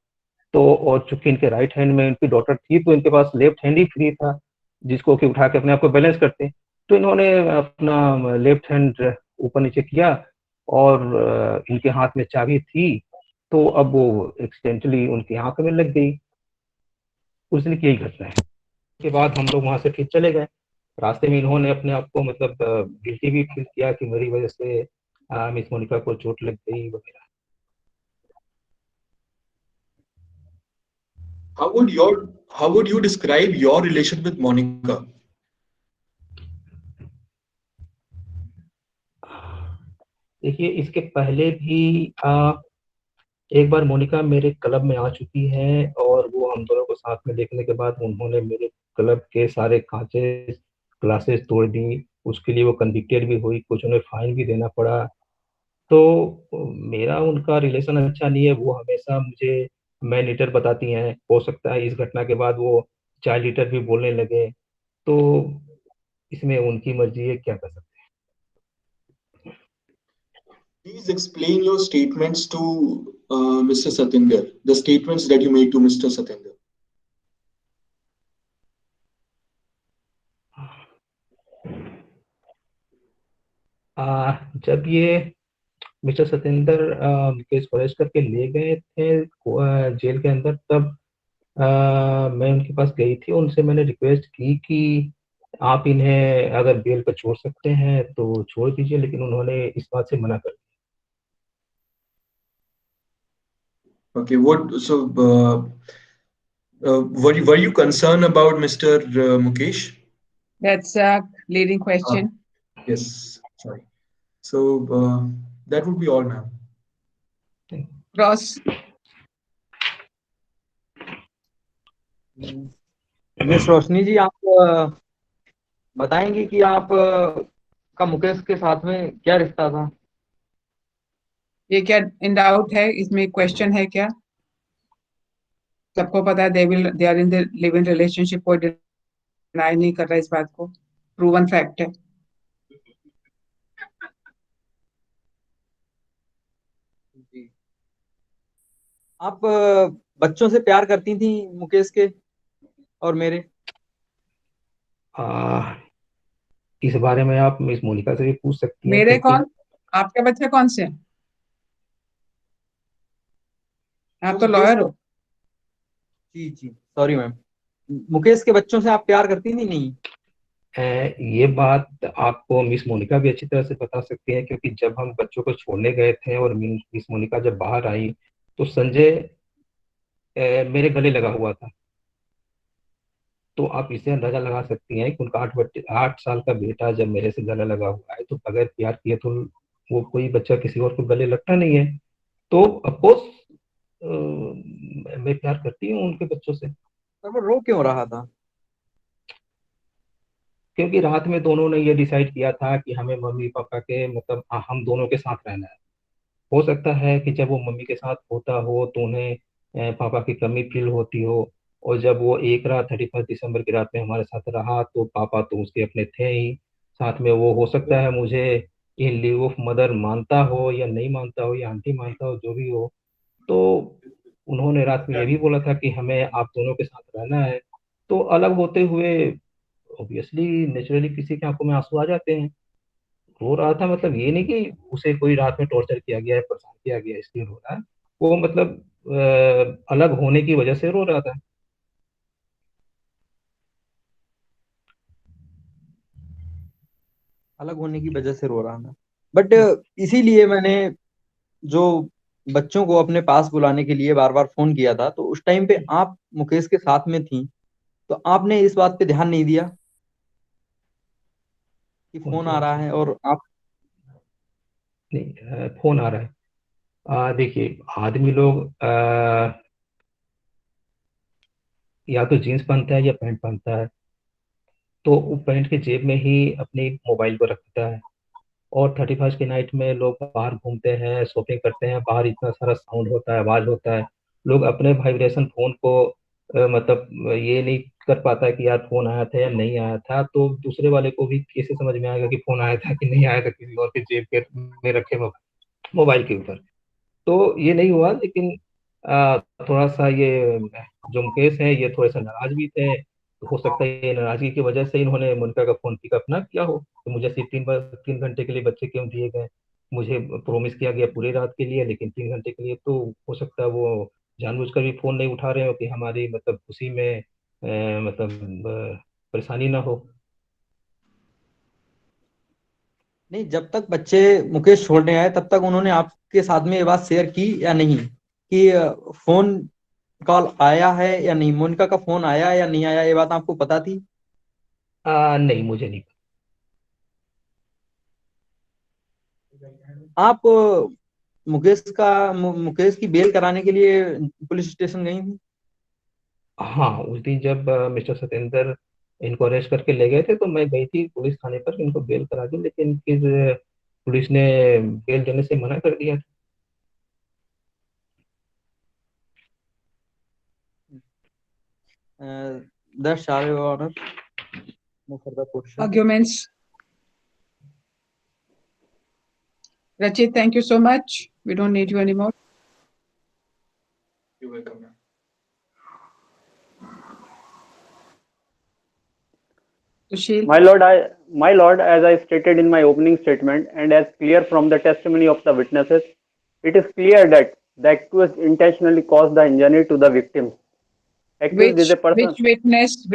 तो और चूंकि इनके राइट हैंड में इनकी डॉटर थी तो इनके पास लेफ्ट हैंड ही फ्री था जिसको कि उठा के अपने आप को बैलेंस करते। तो इन्होंने अपना लेफ्ट हैंड ऊपर नीचे किया, और इनके हाथ में चाबी थी, तो अब वो एक्सीडेंटली उनकी आंख में लग गई। उस दिन की यही घटना है। उसके बाद हम लोग वहां से फिर चले गए। रास्ते में इन्होंने अपने आप को मतलब गिल्टी भी फील किया कि मेरी वजह से मिस मोनिका को चोट लग गई वगैरह। How would you describe your relation with Monica? देखिए, इसके पहले भी एक बार मोनिका मेरे क्लब में आ चुकी है, और वो हम दोनों को साथ में देखने के बाद उन्होंने मेरे क्लब के सारे कांचेस ग्लासेस तोड़ दी। उसके लिए वो कन्विक्टेड भी हुई, कुछ उन्हें फाइन भी देना पड़ा। तो मेरा उनका रिलेशन अच्छा नहीं है। वो हमेशा मुझे मैन ईटर बताती हैं। हो सकता है इस घटना के बाद वो चाइल्ड ईटर भी बोलने लगे। तो इसमें उनकी मर्जी है, क्या कर सकते Please explain your statements to Mr. Satinder, the statements that you made to Mr. Satinder. जब ये मिस्टर सतेंद्र मुकेश को अरेस्ट करके ले गए थे जेल के अंदर, तब मैं उनके पास गई थी। उनसे मैंने रिक्वेस्ट की कि आप इन्हें अगर बेल पर छोड़ सकते हैं तो छोड़ दीजिए, लेकिन उन्होंने इस बात से मना कर दिया। Okay, were you concerned about Mr. Mukesh? That's a leading Uh, question. yes, sorry. So that would be all, ma'am. Cross. Miss Roshni ji, आप बताएंगी कि आप का मुकेश के साथ में क्या रिश्ता था? ये क्या इन डाउट है? इसमें क्वेश्चन है क्या? सबको पता है they are in the live in relationship. कोई डिनाई नहीं कर रहा इस बात को। प्रूवन फैक्ट है। जी, आप बच्चों से प्यार करती थी, मुकेश के और मेरे? इस बारे में आप मिस मोनिका से भी पूछ सकती हैं, मेरे क्योंकि कौन? आपके बच्चे कौन से हैं? आप तो ये लॉयर हो। जी जी, सॉरी मैम। मुकेश के बच्चों से आप प्यार करती थी नहीं? ये बात आपको मिस मोनिका भी अच्छी तरह से बता सकती है, क्योंकि जब हम बच्चों को छोड़ने गए थे और मिस मोनिका जब बाहर आई तो संजय मेरे गले लगा हुआ था। तो आप इसे अंदाजा लगा सकती हैं कि उनका 8 साल का बेटा जब मेरे से गले लगा हुआ है तो बगैर प्यार किए तो वो कोई बच्चा किसी और को गले लगता नहीं है। तो अफकोर्स मैं प्यार करती हूँ उनके बच्चों से। पर वो रो क्यों रहा था? क्योंकि रात में दोनों ने ये डिसाइड किया था कि हमें मम्मी पापा के मतलब हम दोनों के साथ रहना है। हो सकता है कि जब वो मम्मी के साथ होता हो तो उन्हें पापा की कमी फील होती हो। और जब वो एक रात 31 दिसंबर की रात में हमारे साथ रहा तो पापा तो उसके अपने थे ही साथ में। वो हो सकता है मुझे इन लीव ऑफ मदर मानता हो या नहीं मानता हो या आंटी मानता हो जो भी हो। तो उन्होंने रात में ये भी बोला था कि हमें आप दोनों के साथ रहना है। तो अलग होते हुए ऑब्वियसली नेचुरली किसी की आंखों में आंसू आ जाते हैं। रो रहा था मतलब ये नहीं कि उसे कोई रात में टॉर्चर किया गया है, परेशान किया गया है इसलिए रो रहा है। वो मतलब अलग होने की वजह से रो रहा था। अलग होने की वजह से रो रहा था। बट इसीलिए मैंने जो बच्चों को अपने पास बुलाने के लिए बार बार फोन किया था, तो उस टाइम पे आप मुकेश के साथ में थी, तो आपने इस बात पे ध्यान नहीं दिया कि कौन फोन सी आ बात रहा है? है और आप। नहीं, फोन आ रहा है। देखिए आदमी लोग या तो जीन्स पहनता है या पैंट पहनता है। तो वो पैंट के जेब में ही अपनी मोबाइल को रखता है। और 31 की नाइट में लोग बाहर घूमते हैं, शॉपिंग करते हैं, बाहर इतना सारा साउंड होता है, आवाज होता है। लोग अपने वाइब्रेशन फोन को मतलब ये नहीं कर पाता है कि यार फोन आया था या नहीं आया था। तो दूसरे वाले को भी कैसे समझ में आएगा कि फोन आया था कि नहीं आया था किसी और के जेब के में रखे मोबाइल के ऊपर। तो ये नहीं हुआ, लेकिन थोड़ा सा ये जो मुकेश है ये थोड़े से नाराज भी थे। तो हो सकता है ये नाराजगी की वजह से इन्होंने मोनिका का फोन पिकअप ना किया हो। तो मुझे सिर्फ 3 घंटे के लिए बच्चे क्यों दिए गए? मुझे प्रॉमिस किया गया पूरी रात के लिए, लेकिन 3 घंटे के लिए। तो हो सकता है वो जानबूझकर भी फोन नहीं उठा रहे हो कि हमारी मतलब खुशी में मतलब परेशानी ना हो। नहीं, जब तक बच्चे मुकेश छोड़ने आए तब तक उन्होंने आपके साथ में ये बात शेयर की या नहीं कि फोन कॉल आया है या नहीं, मोनिका का फोन आया या नहीं आया, ये बात आपको पता थी? नहीं, मुझे नहीं आप मुकेश की बेल कराने के लिए पुलिस स्टेशन गई थी? हाँ, उस दिन जब मिस्टर सत्येंद्र इनको अरेस्ट करके ले गए थे तो मैं गई थी पुलिस थाने पर इनको बेल करा दी, लेकिन फिर पुलिस ने बेल देने से मना कर दिया। That's all your honour, no further question. Arguments. Rachit, thank you so much. We don't need you anymore. You're welcome, ma'am. Sushil. My lord, as I stated in my opening statement, and as clear from the testimony of the witnesses, it is clear that the accused intentionally caused the injury to the victim. Accused is a person.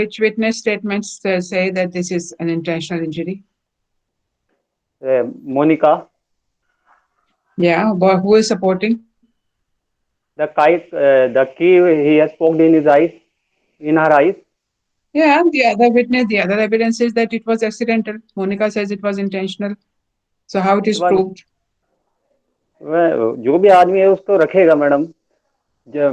Which witness statements say that this is an intentional injury? Monica, Yeah, but who is supporting? the key he has poked in his eyes, in her eyes. Yeah, the other evidence is that it was accidental. Monica says it was intentional. So how it is वह proved? जो भी आदमी है उसको रखेगा madam,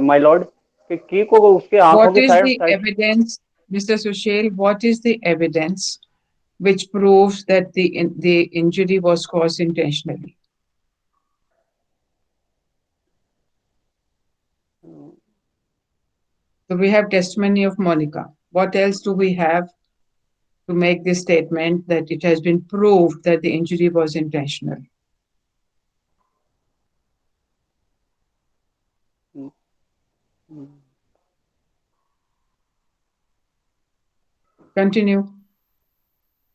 my Lord, कि की को उसके आंखों What की is side the side. evidence, Mr. Sushil? What is the evidence which proves that the injury was caused intentionally? So we have testimony of Monica. What else do we have to make this statement that it has been proved that the injury was intentional? Continue.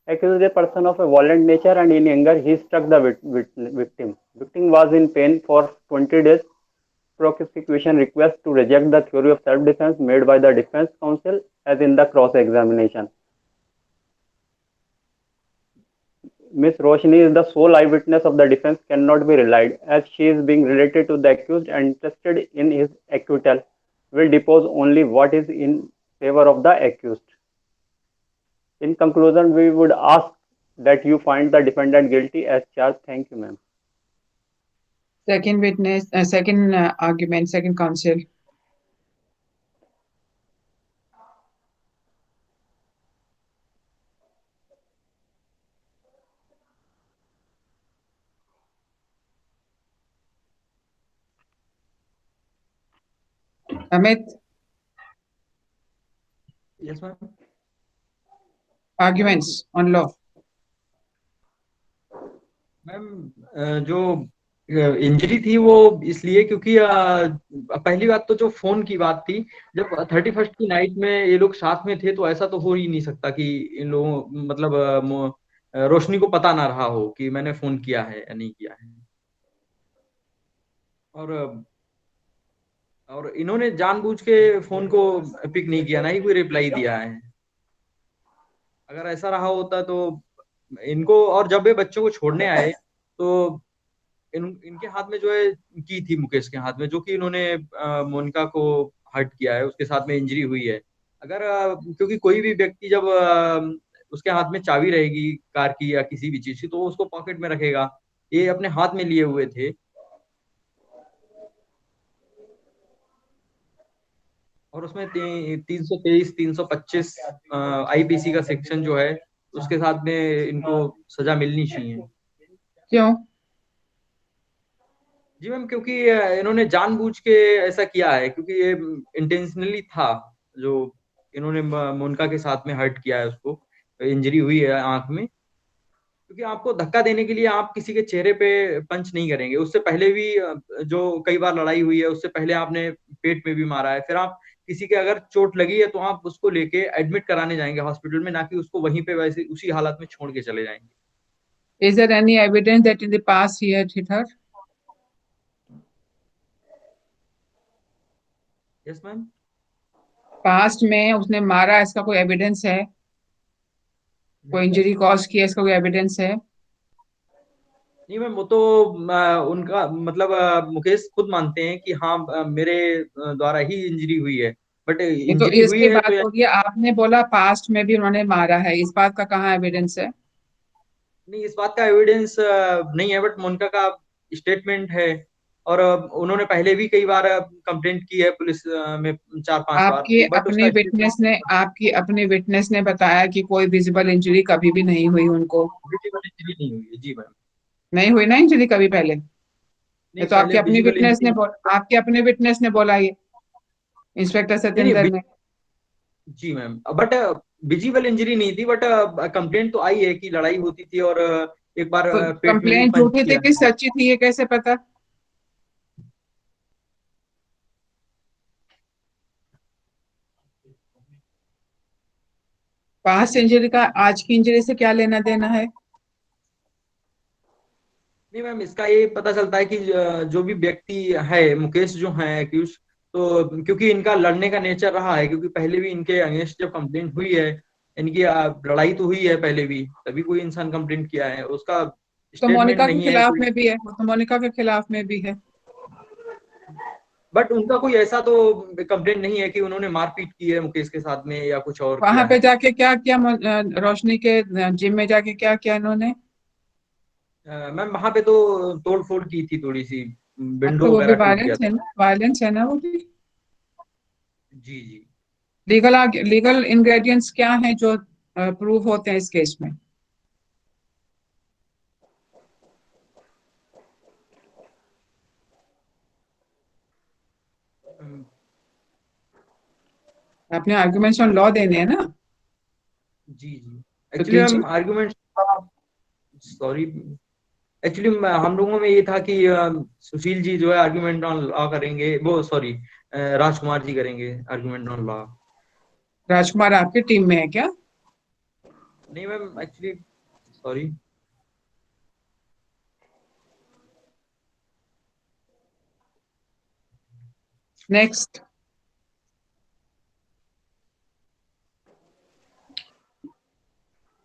accused a person of a violent nature and in anger he struck the victim. Victim was in pain for 20 days. Prosecution requests to reject the theory of self-defense made by the defense counsel as in the cross-examination. Miss Roshni is the sole eyewitness of the defense, cannot be relied, as she is being related to the accused and interested in his acquittal, will depose only what is in favor of the accused. In conclusion, we would ask that you find the defendant guilty as charged. Thank you, ma'am. Second witness, second argument, second counsel. Amit, yes ma'am. arguments on law. Ma'am जो injury थी वो इसलिए क्योंकि पहली बात तो जो phone की बात थी, जब 31 की नाइट में ये लोग साथ में थे तो ऐसा तो हो ही नहीं सकता कि इन लोगों मतलब रोशनी को पता ना रहा हो कि मैंने फोन किया है या नहीं किया है। और इन्होंने जानबूझ के फोन को पिक नहीं किया, ना ही कोई रिप्लाई दिया है। अगर ऐसा रहा होता तो इनको, और जब ये बच्चों को छोड़ने आए तो इनके हाथ में जो है की थी, मुकेश के हाथ में, जो कि इन्होंने मोनिका को हर्ट किया है, उसके साथ में इंजरी हुई है। अगर क्योंकि कोई भी व्यक्ति जब उसके हाथ में चाबी रहेगी कार की या किसी भी चीज की, तो वो उसको पॉकेट में रखेगा। ये अपने हाथ में लिए हुए थे और उसमें 323, 325 आईपीसी का सेक्शन जो है उसके साथ में इनको सजा मिलनी चाहिए। क्यों? जी मैम, क्योंकि इन्होंने जानबूझ के ऐसा किया है, क्योंकि ये इंटेंशनली था जो इन्होंने मोनिका के साथ में हर्ट किया है, उसको इंजरी हुई है आंख में। क्योंकि आपको धक्का देने के लिए आप किसी के चेहरे पे पंच नहीं करेंगे। उससे पहले भी जो कई बार लड़ाई हुई है, उससे पहले आपने पेट में भी मारा है। फिर आप किसी के अगर चोट लगी है तो आप उसको लेके एडमिट कराने जाएंगे हॉस्पिटल में, ना कि उसको वहीं पे वैसे उसी हालत में छोड़ के चले जाएंगे। Is there any evidence that in the past he had hit her? Yes ma'am. Past में उसने मारा, इसका कोई एविडेंस है? कोई इंजरी कॉज किया, इसका कोई एविडेंस है? नहीं मैम, वो तो उनका मतलब मुकेश खुद मानते हैं कि हाँ मेरे द्वारा ही इंजरी हुई है, बट ये तो इंजरी हुई इसकी है बात तो होगी। आपने बोला पास्ट में भी उन्होंने मारा है, इस बात का कहाँ एविडेंस है? नहीं, इस बात का एविडेंस नहीं है, बट मोनिका का स्टेटमेंट है। और उन्होंने पहले भी कई बार कंप्लेंट की है पुलिस में, 4-5 बार, आपकी बट अपनी उसका विटनेस ने आपकी अपनी विटनेस ने बताया कि कोई विजिबल इंजरी कभी भी नहीं हुई उनको। विजिबल इंजरी नहीं हुई है। जी मैम। नहीं हुई ना इंजरी कभी पहले? ये नहीं, तो पहले विजिबल इंजरी आपकी अपनी विटनेस ने बोला, ये इंस्पेक्टर नहीं सतेंद्र ने। जी मैम, बट विजिबल इंजरी नहीं थी, बट कंप्लेंट तो आई है कि लड़ाई होती थी और एक बार तो पेट में भी कंप्लेंट पंच झूठी थी किया कि था। सच्ची थी, ये कैसे पता? पास्ट इंजरी का आज की इंजरी से क्या लेना देना है? नहीं मैम, इसका ये पता चलता है कि जो भी व्यक्ति है, मुकेश जो है एक्यूज, तो क्योंकि इनका लड़ने का नेचर रहा है, क्योंकि पहले भी इनके अगेंस्ट जब कंप्लेंट हुई है, इनकी लड़ाई तो हुई है पहले भी, तभी कोई इंसान कंप्लेंट किया है, उसका तो स्टेटमेंट मोनिका के नहीं है खिलाफ कोई। में भी है, वो तो मोनिका के खिलाफ में भी है। बट उनका कोई ऐसा तो कंप्लेंट नहीं है कि उन्होंने मारपीट की है मुकेश के साथ में या कुछ और वहां किया पे है। जाके क्या किया, रोशनी के जिम में जाके क्या किया इन्होंने? मैम वहां पे तो तोड़ फोड़ की थी थोड़ी सी, अब तो विंडो वो भी वगैरह टूट गया वायलेंस है था। ना, वायलेंस है ना वो भी। जी जी। लीगल इंग्रेडिएंट्स क्या हैं जो प्रूव होते हैं इस केस में? आपने आर्गुमेंट्स ऑन लॉ देने हैं ना? जी जी। तो एक्चुअली कीजिए। हम आर्गुमेंट, सॉरी, एक्चुअली हम लोगों में ये था कि सुशील जी जो है आर्गुमेंट ऑन लॉ करेंगे, वो सॉरी राजकुमार जी करेंगे आर्गुमेंट ऑन लॉ। राजकुमार आपकी टीम में है क्या? नहीं ma'am, actually sorry. Next.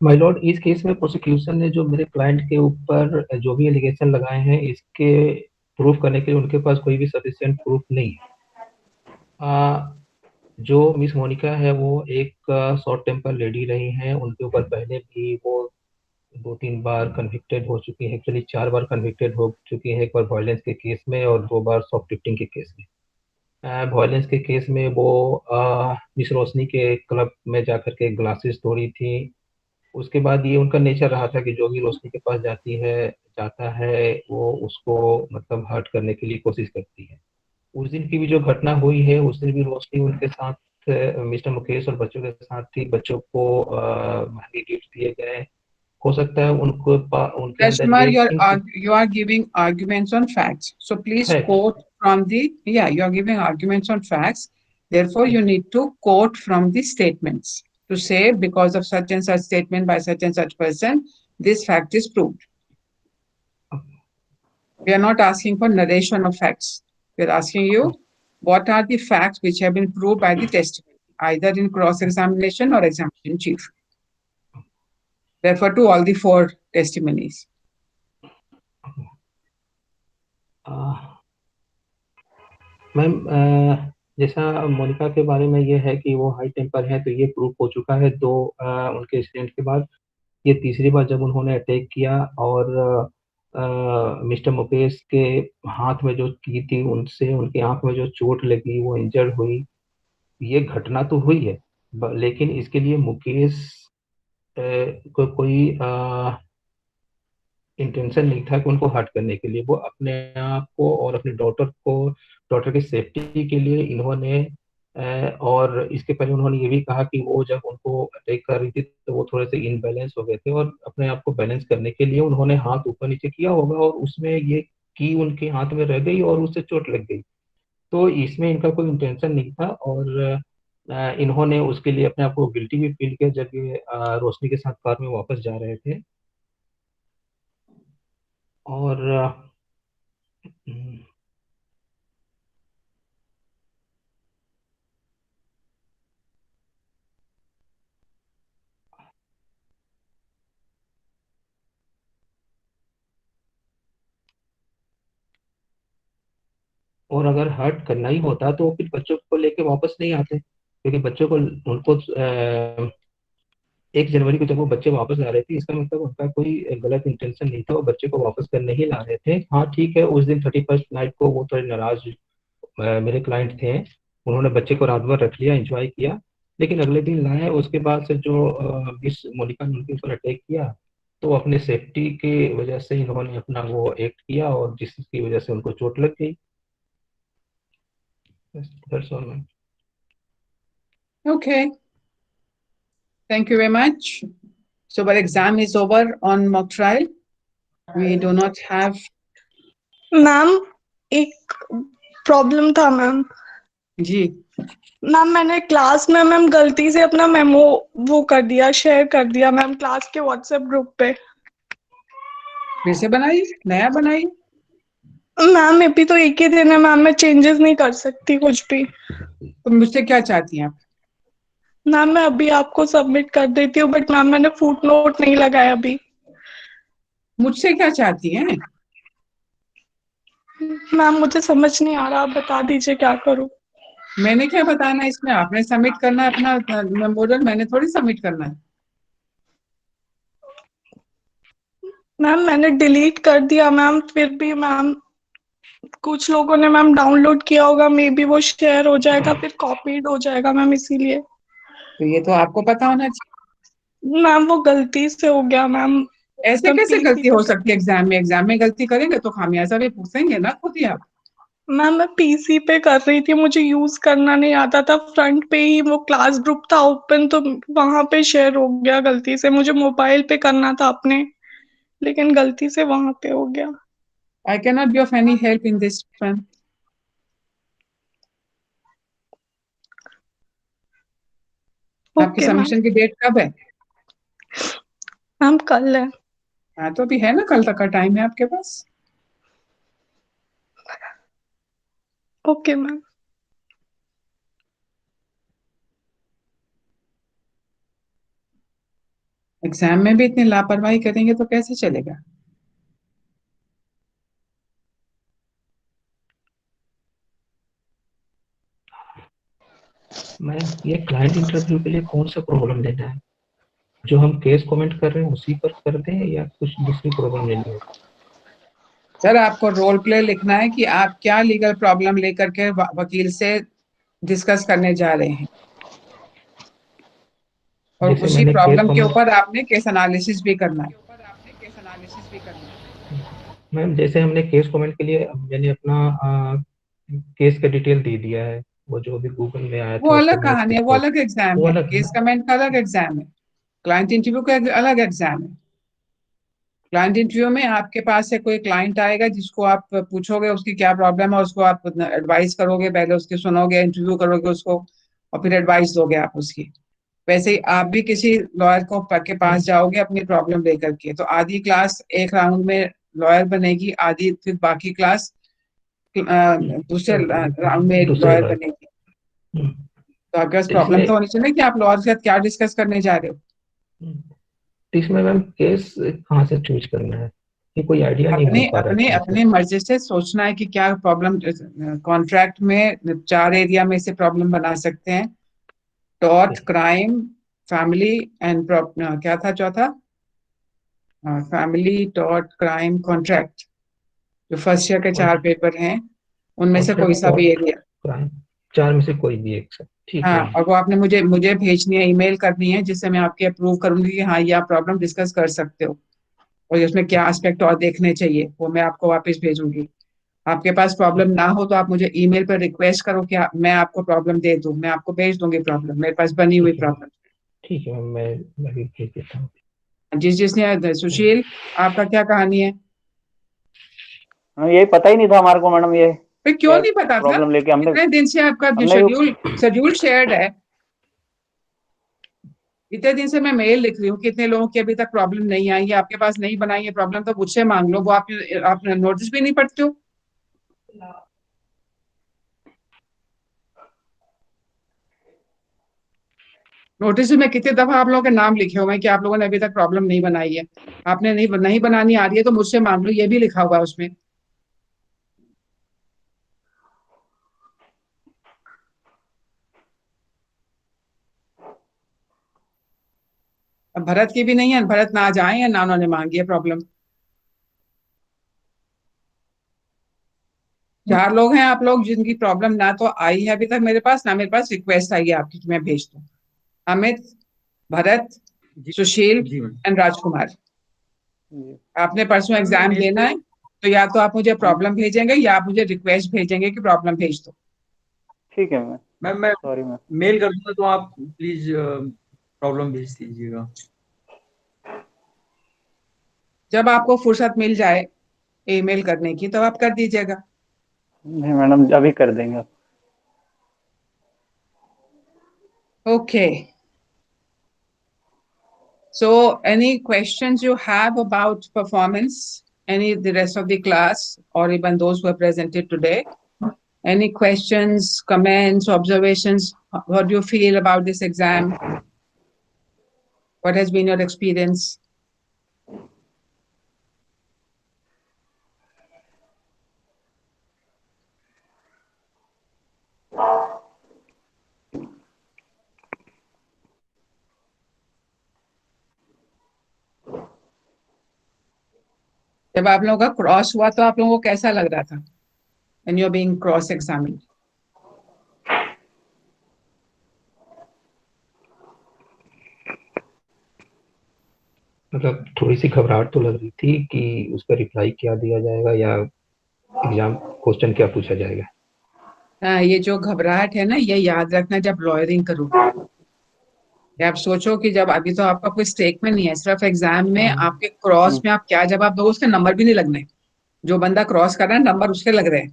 My Lord, इस केस में प्रोसिक्यूशन ने जो मेरे क्लाइंट के ऊपर जो भी एलिगेशन लगाए हैं, इसके प्रूफ करने के लिए उनके पास कोई भी सफिशिएंट प्रूफ नहीं है। जो मिस मोनिका है वो एक शॉर्ट टेम्पर लेडी रही हैं। उनके ऊपर पहले भी वो 2-3 बार कन्विक्टेड हो चुकी है, एक्चुअली 4 बार कन्विक्टेड हो चुकी है। एक बार वायलेंस के केस में और 2 बार सॉफ्ट गिफ्टिंग के केस में। वायलेंस के केस में वो मिस रोशनी के क्लब में जाकर के ग्लासेस तोड़ी थी। उसके बाद ये उनका नेचर रहा था कि जो भी रोशनी के पास जाता है वो उसको मतलब हर्ट करने के लिए कोशिश करती है। उस दिन की भी जो घटना हुई है, उस दिन भी रोशनी उनके साथ मिस्टर मुकेश और बच्चों के साथ थी। बच्चों को महंगे गिफ्ट दिए गए। हो सकता है उनके अंदर Rajkumar, ये you are giving arguments on facts. So please fact quote from the, yeah, you are giving arguments on facts. Therefore, you need to quote from the statements to say because of such and such statement by such and such person, this fact is proved. We are not asking for narration of facts. We are asking you what are the facts which have been proved by the testimony, either in cross-examination or examination chief. Refer to all the 4 testimonies. Ma'am, जैसा मोनिका के बारे में ये है कि वो high temper है, तो ये प्रूफ हो चुका है 2 उनके इंसिडेंट के बाद। ये तीसरी बार जब उन्होंने अटैक किया और मिस्टर मुकेश के हाथ में जो की थी, उनसे उनकी आंख में जो चोट लगी, वो इंजर्ड हुई। ये घटना तो हुई है, लेकिन इसके लिए मुकेश को कोई इंटेंशन नहीं था कि उनको हर्ट करने के लिए। वो अपने आप को और अपने डॉटर की सेफ्टी के लिए इन्होंने और इसके पहले उन्होंने ये भी कहा कि वो जब उनको अटैक कर रही थी तो वो थोड़े से इनबैलेंस हो गए थे, और अपने आप को बैलेंस करने के लिए उन्होंने हाथ ऊपर नीचे किया होगा, और उसमें ये की उनके हाथ में रह गई और उससे चोट लग गई। तो इसमें इनका कोई इंटेंशन नहीं था, और इन्होंने उसके लिए अपने आप को गिल्टी भी फील किया जब ये रोशनी के साथ कार में वापस जा रहे थे। और और अगर हर्ट करना ही होता तो वो फिर बच्चों को लेके वापस नहीं आते, क्योंकि बच्चों को उनको 1 जनवरी को जब वो बच्चे वापस आ रहे थे, इसका मतलब उनका कोई गलत इंटेंशन नहीं था, वो बच्चे को वापस करने ही ला रहे थे। हाँ ठीक है, उस दिन 31st नाइट को वो थोड़े नाराज मेरे क्लाइंट थे। उन्होंने बच्चे को रात भर रख लिया, एंजॉय किया, लेकिन अगले दिन लाए। उसके बाद से जो मिस मोनिका ने उनके ऊपर अटैक किया, तो अपने सेफ्टी की वजह से इन्होंने अपना वो एक्ट किया, और जिसकी वजह से उनको चोट लग गई। That's all, ma'am. Okay. Thank you very much. So our exam is over on mock trial. We do not have. Ma'am, एक प्रॉब्लम था मैम। जी। मैम, मैंने क्लास में मैम गलती से अपना मेमो वो कर दिया, शेयर कर दिया मैम क्लास के व्हाट्सएप ग्रुप पे। फिर से बनाइए, नया बनाइए। मैम अभी तो एक ही दिन है मैम, मैं चेंजेस नहीं कर सकती कुछ भी। तो मुझसे क्या चाहती हैं आप? मैम मैं अभी आपको सबमिट कर देती हूँ, बट मैम मैंने फुट नोट नहीं लगाया अभी। मुझसे क्या चाहती हैं? मैम मुझे समझ नहीं आ रहा, आप बता दीजिए क्या करूँ। मैंने क्या बताना है इसमें? आपने सबमिट करना है अपना मेमोरियल, मैंने थोड़ी सबमिट करना है। मैम मैंने डिलीट कर दिया मैम, फिर भी मैम कुछ लोगों ने मैम डाउनलोड किया होगा, मे बी वो शेयर हो जाएगा, फिर कॉपीड हो जाएगा मैम, इसीलिए। तो ये तो आपको पता होना चाहिए। मैम वो गलती से हो गया मैम। ऐसे कैसे गलती हो सकती है एग्जाम में? एग्जाम में गलती करेंगे तो खामियाजा भी पूछेंगे ना खुद ही आप। मैम मैं पीसी पे कर रही थी, मुझे यूज करना नहीं आता था। फ्रंट पे ही वो क्लास ग्रुप था ओपन, तो वहां पे शेयर हो गया गलती से। मुझे मोबाइल पे करना था अपने, लेकिन गलती से वहां पे हो गया। I can not be of any help in this ma'am. आपकी ओके मैम। सबमिशन की डेट कब है? मैम कल है। हाँ तो अभी है ना, कल तक का टाइम है आपके पास। Okay ma'am. एग्जाम में भी इतनी लापरवाही करेंगे तो कैसे चलेगा। मैम ये क्लाइंट इंटरव्यू के लिए कौन सा प्रॉब्लम लेना है? जो हम केस कमेंट कर रहे हैं उसी पर कर दें या कुछ दूसरी प्रॉब्लम लेनी है? सर आपको रोल प्ले लिखना है कि आप क्या लीगल प्रॉब्लम लेकर के वकील से डिस्कस करने जा रहे हैं, और जैसे उसी मैंने केस प्रॉब्लम के कमेंट, ऊपर आपने केस एनालिसिस भी करना है। मैम जैसे हमने केस कमेंट के लिए मैंने अपना केस का डिटेल दे दिया है, वो जो अभी गूगल में आया वो था उसको अलग मैंने कहानी है, वो टिक, अलग एग्जाम वो है। अलग है केस ना? कमेंट का अलग एग्जाम है, क्लाइंट इंटरव्यू का एक अलग एग्जाम है। क्लाइंट इंटरव्यू में आपके पास से कोई क्लाइंट आएगा जिसको आप पूछोगे उसकी क्या प्रॉब्लम है, उसको आप एडवाइस करोगे, पहले उसकी सुनोगे, इंटरव्यू करोगे उसको, और फिर एडवाइस दोगे आप उसकी। वैसे ही आप भी किसी लॉयर को के पास जाओगे अपनी प्रॉब्लम लेकर के, तो आधी क्लास एक राउंड में लॉयर बनेगी, आधी फिर बाकी क्लास दूसरे राउंड में दूसरे लॉयर लॉयर। बनेगी। तो आपके पास तो प्रॉब्लम इसमें तो होनी चाहिए कि आप लॉयर के साथ क्या डिस्कस करने जा रहे हो। तो इसमें मैम केस कहाँ से चूज करना है? ये कोई आइडिया नहीं अपने हो पा रहा अपने अच्छे से। अपने मर्जी से सोचना है कि क्या प्रॉब्लम। कॉन्ट्रैक्ट में 4 एरिया में से प्रॉब्लम बना सकते हैं: टॉर्ट, क्राइम, फैमिली एंड क्या था चौथा? Family, tort, crime, contract. जो फर्स्ट ईयर के 4 पेपर हैं उनमें से कोई कॉन्ट्रैक्ट सा और भी एरिया। क्राइम, चार में से कोई भी एक सर। ठीक है हाँ, मैम। और वो आपने मुझे मुझे भेजनी है, ईमेल करनी है, जिससे मैं आपके अप्रूव करूंगी कि हाँ ये आप प्रॉब्लम डिस्कस कर सकते हो, और इसमें क्या एस्पेक्ट और देखने चाहिए वो मैं आपको वापस भेजूंगी। आपके पास प्रॉब्लम ना हो तो आप मुझे ईमेल पर रिक्वेस्ट करो कि मैं आपको प्रॉब्लम दे दूं, मैं आपको भेज दूंगी प्रॉब्लम, मेरे पास बनी हुई ठीक है मैम। प्रॉब्लम। ठीक है मैम, मैं भी भेज देता हूँ। जिसने सुशील, आपका क्या कहानी है? हाँ, यही पता ही नहीं था हमारे को मैडम, ये फिर क्यों क्या नहीं पता था? प्रॉब्लम लेके हमने इतने दिन से आपका जो हमने शेड्यूल शेड्यूल शेयर्ड है, इतने दिन से मैं मेल लिख रही हूँ, कितने लोगों की अभी तक प्रॉब्लम नहीं आई है, आपके पास नहीं बनाई है प्रॉब्लम तो मुझसे मांग लो, वो आप नोटिस भी नहीं पढ़ते हो। नोटिस में कितने दफा आप लोगों के नाम लिखे हुए हैं कि आप लोगों ने अभी तक प्रॉब्लम नहीं बनाई है, आपने नहीं बनानी आ रही है तो मुझसे मांग लो, ये भी लिखा हुआ है उसमें। अब भरत की भी नहीं है, भरत ना आज आए या ना उन्होंने मांगी है प्रॉब्लम। 4 लोग हैं आप लोग जिनकी प्रॉब्लम ना तो आई है अभी तक मेरे पास, ना मेरे पास रिक्वेस्ट आई है आपकी कि मैं भेज दूं। अमित, भरत, जी सुशील जी मैम। एंड राजकुमार। जी, आपने परसों मैम मैं एग्जाम मेल देना पे है, तो या तो आप मुझे हम प्रॉब्लम भेजेंगे या आप मुझे रिक्वेस्ट भेजेंगे कि प्रॉब्लम भेज दो। ठीक है मैम। मैं सॉरी मैम। मेल कर दूंगा, तो आप प्लीज प्रॉब्लम भेज दीजिएगा। जब आपको फुर्सत मिल जाए ईमेल करने की तो आप कर दीजिएगा। नहीं मैडम, अभी कर देंगे। Okay, so any questions you have about performance, any the rest of the class or even those who are presented today? Any questions, comments, observations? What do you feel about this exam? What has been your experience? जब आप लोगों का cross हुआ तो आप लोगों को कैसा लग रहा था when you're being cross examined? मतलब थोड़ी सी घबराहट तो लग रही थी कि उसका रिप्लाई क्या दिया जाएगा या एग्जाम क्वेश्चन क्या पूछा जाएगा। हाँ, ये जो घबराहट है ना, ये याद रखना जब लॉयरिंग करोगे। ये आप सोचो कि जब अभी तो आपका कोई स्टेक में नहीं है, सिर्फ एग्जाम में आपके क्रॉस में आप क्या जवाब दोगे उसके नंबर भी नहीं लगने। जो बंदा क्रॉस कर रहा है नंबर उसके लग रहे हैं,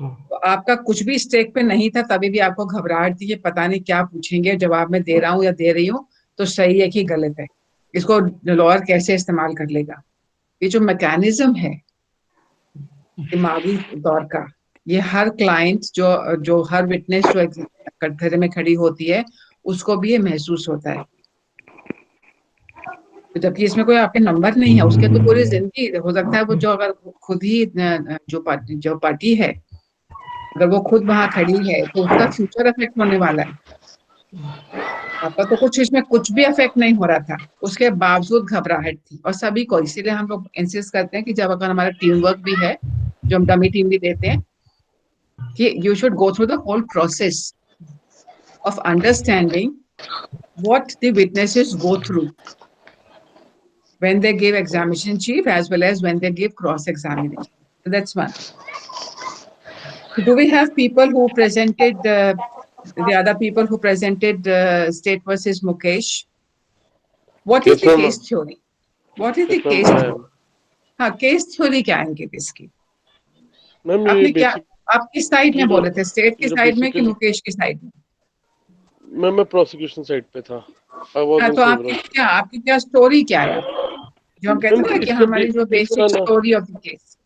तो आपका कुछ भी स्टेक पे नहीं था तभी भी आपको घबराहट थी कि पता नहीं क्या पूछेंगे, जवाब मैं दे रहा हूँ या दे रही हूँ तो सही है कि गलत है। इसको लॉयर कैसे इस्तेमाल कर लेगा? ये जो मैकेनिज्म है दिमागी तौर का, ये हर क्लाइंट जो जो हर विटनेस जो कटघरे में खड़ी होती है उसको भी ये महसूस होता है। तो जबकि इसमें कोई आपके नंबर नहीं है, उसके तो पूरी जिंदगी हो सकता है वो जो अगर खुद ही जो पार्टी है अगर वो खुद वहां खड़ी है तो उसका फ्यूचर अफेक्ट होने वाला है। आपका तो कुछ इसमें कुछ भी अफेक्ट नहीं हो रहा था, उसके बावजूद घबराहट थी और सभी को। इसीलिए हम लोग इंसिस्ट करते हैं कि जब अगर हमारा टीम वर्क भी है, जो हम डमी टीम भी देते हैं, कि you should go through the whole process of understanding what the witnesses go through when they give examination chief as well as when they give cross examination. So that's one. Do we have people who presented the other people who presented State versus Mukesh? What is Yes, the ma'am. case theory? What is the Yes, ma'am. case theory? हाँ, case theory क्या है इनके case की? Ma'am ये आपने क्या, basic आप किस साइड में बोले थे, स्टेट की ये साइड में कि basically- मुकेश की साइड में? मैम मैं प्रोसिक्यूशन साइड पे था। I was हाँ, in तो favor of- आपकी क्या स्टोरी क्या है आपकी? जो हम कहते हैं ना कि इसका हमारी जो बेसिक इसका ना- story of the case.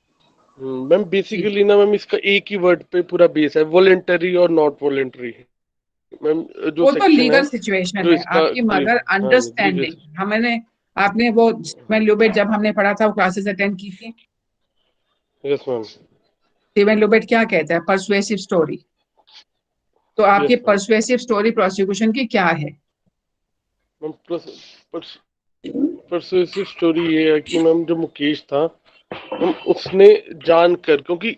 Ma'am basically ना मैम इसका एक ही वर्ड पे पूरा बेस है, वॉलेंटरी और नॉट वॉलेंटरी। मैम जो वो तो सेक्शन लीगल है सिचुएशन जो है इसका आपकी, मगर अंडरस्टैंडिंग हमने, आपने वो स्टीवन लुबेट जब हमने पढ़ा था वो क्लासेस अटेंड की थी। Yes ma'am. स्टीवन लुबेट क्या कहता है? Persuasive story. तो आपकी Yes, ma'am. Persuasive story prosecution की क्या है? मैम परसुएसिव स्टोरी ये है कि मैम जो मुकेश था मैम उसने जानकर, क्योंकि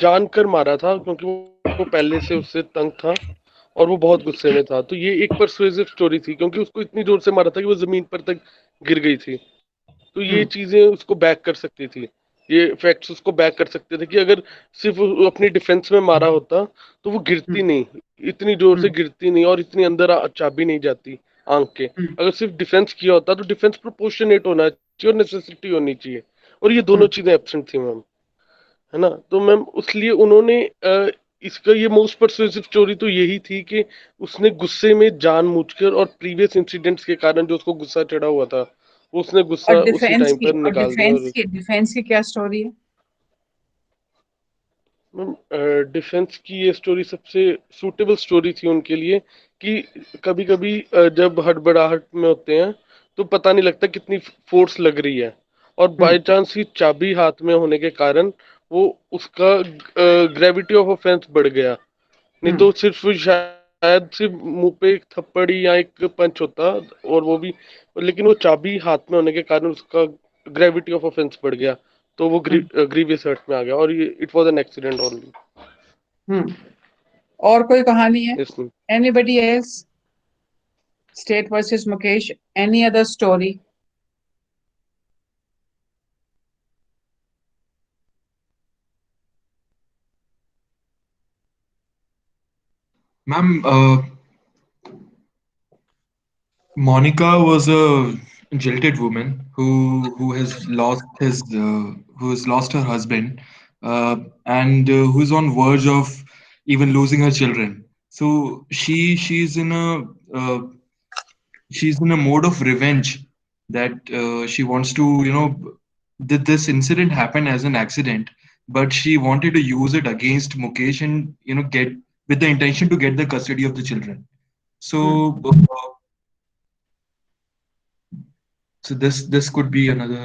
जानकर मारा था, क्योंकि वो पहले से उससे तंग था और वो बहुत गुस्से में था। तो ये एक परसुएसिव स्टोरी थी, क्योंकि उसको इतनी जोर से मारा था कि वो जमीन पर तक गिर गई थी। तो ये चीजें उसको बैक कर सकती थी, ये फैक्ट्स उसको बैक कर सकते थे कि अगर सिर्फ वो अपनी डिफेंस में मारा होता तो वो गिरती नहीं, इतनी जोर से गिरती नहीं और इतनी अंदर चाबी नहीं जाती आंख के। अगर सिर्फ डिफेंस किया होता तो डिफेंस प्रोपोर्शनेट होना चाहिए और नेसेसिटी होनी चाहिए, और ये दोनों चीजें एब्सेंट थी मैम, है ना। तो मैम उसलिए उन्होंने इसका ये मोस्ट परसुएसिव स्टोरी तो यही थी कि उसने गुस्से में जानबूझकर और प्रीवियस इंसिडेंट्स के कारण जो उसको गुस्सा चढ़ा हुआ था वो उसने गुस्सा और उसी टाइम पर निकाल दिया। और डिफेंस की क्या स्टोरी है? मैम डिफेंस की ये स्टोरी सबसे सूटेबल स्टोरी थी उनके लिए कि कभी कभी जब हड़बड़ाहट में होते हैं तो पता नहीं लगता कितनी फोर्स लग रही है, और बाय चांस ही चाबी हाथ में होने के कारण वो उसका ग्रेविटी ऑफ ऑफेंस बढ़ गया। नहीं तो सिर्फ शायद सिर्फ मुंह पे एक थप्पड़ या एक पंच होता, और वो भी, लेकिन वो चाबी हाथ में होने के कारण उसका ग्रेविटी ऑफ ऑफेंस बढ़ गया, तो वो ग्रीवियस हर्ट में आ गया, और ये it was an accident only. और कोई कहानी है? Yes ma'am. Anybody else? State versus Mukesh, any other story? Ma'am, Monica was a jilted woman who has lost his who has lost her husband, and who is on verge of even losing her children. So uh, she's in a mode of revenge, that she wants to, that this incident happened as an accident, but she wanted to use it against Mukesh and, get, with the intention to get the custody of the children. So so this could be another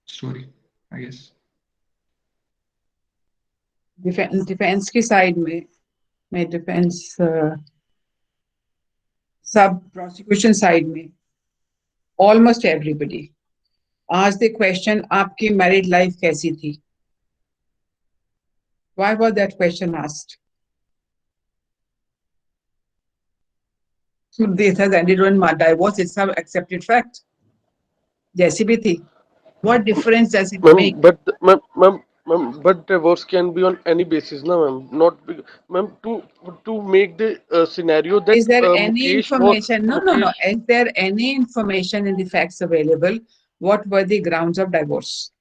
story, I guess. Defence की side में defence सब prosecution side में almost everybody आज the question, आपकी married life कैसी थी? Why was that question asked? So this has ended in divorce. It's an accepted fact. जैसी भी थी, what difference does it make? But divorce can be on any basis, na ma'am. Not ma'am, to make the scenario that Is there any Mukesh information? No. Mukesh, Is there any information in the facts available? What were the grounds of divorce?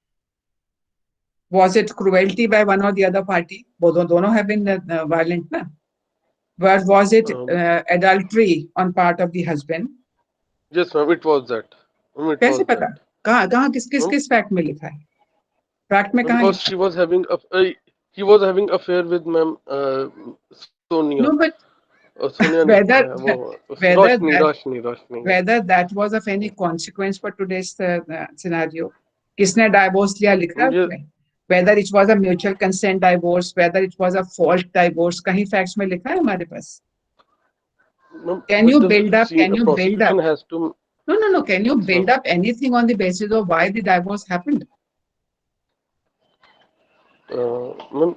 Was it cruelty by one or the other party? Both दोनों have been violent, ना? But was it Um, adultery on part of the husband? yes, ma'am, it was that. Ma'am, it कैसे was पता? that. कहाँ कहाँ किस किस Ma'am, किस fact में लिखा है? फैक्ट में कहाँ because लिखा she was having he was having affair with ma'am है? Sonia. No, but सोनिया नहीं whether वो whether Roshni that Roshni Roshni whether that was of any consequence for today's scenario. किसने divorce लिया लिखा है ये उसमें? Whether it was a mutual consent divorce, whether it was a fault divorce, कहीं facts में लिखा है हमारे पास? ma'am, Can but you the build up? scene, Can you build up? prosecution has to No. Can you yes, ma'am. build up anything on the basis of why the divorce happened? Ma'am,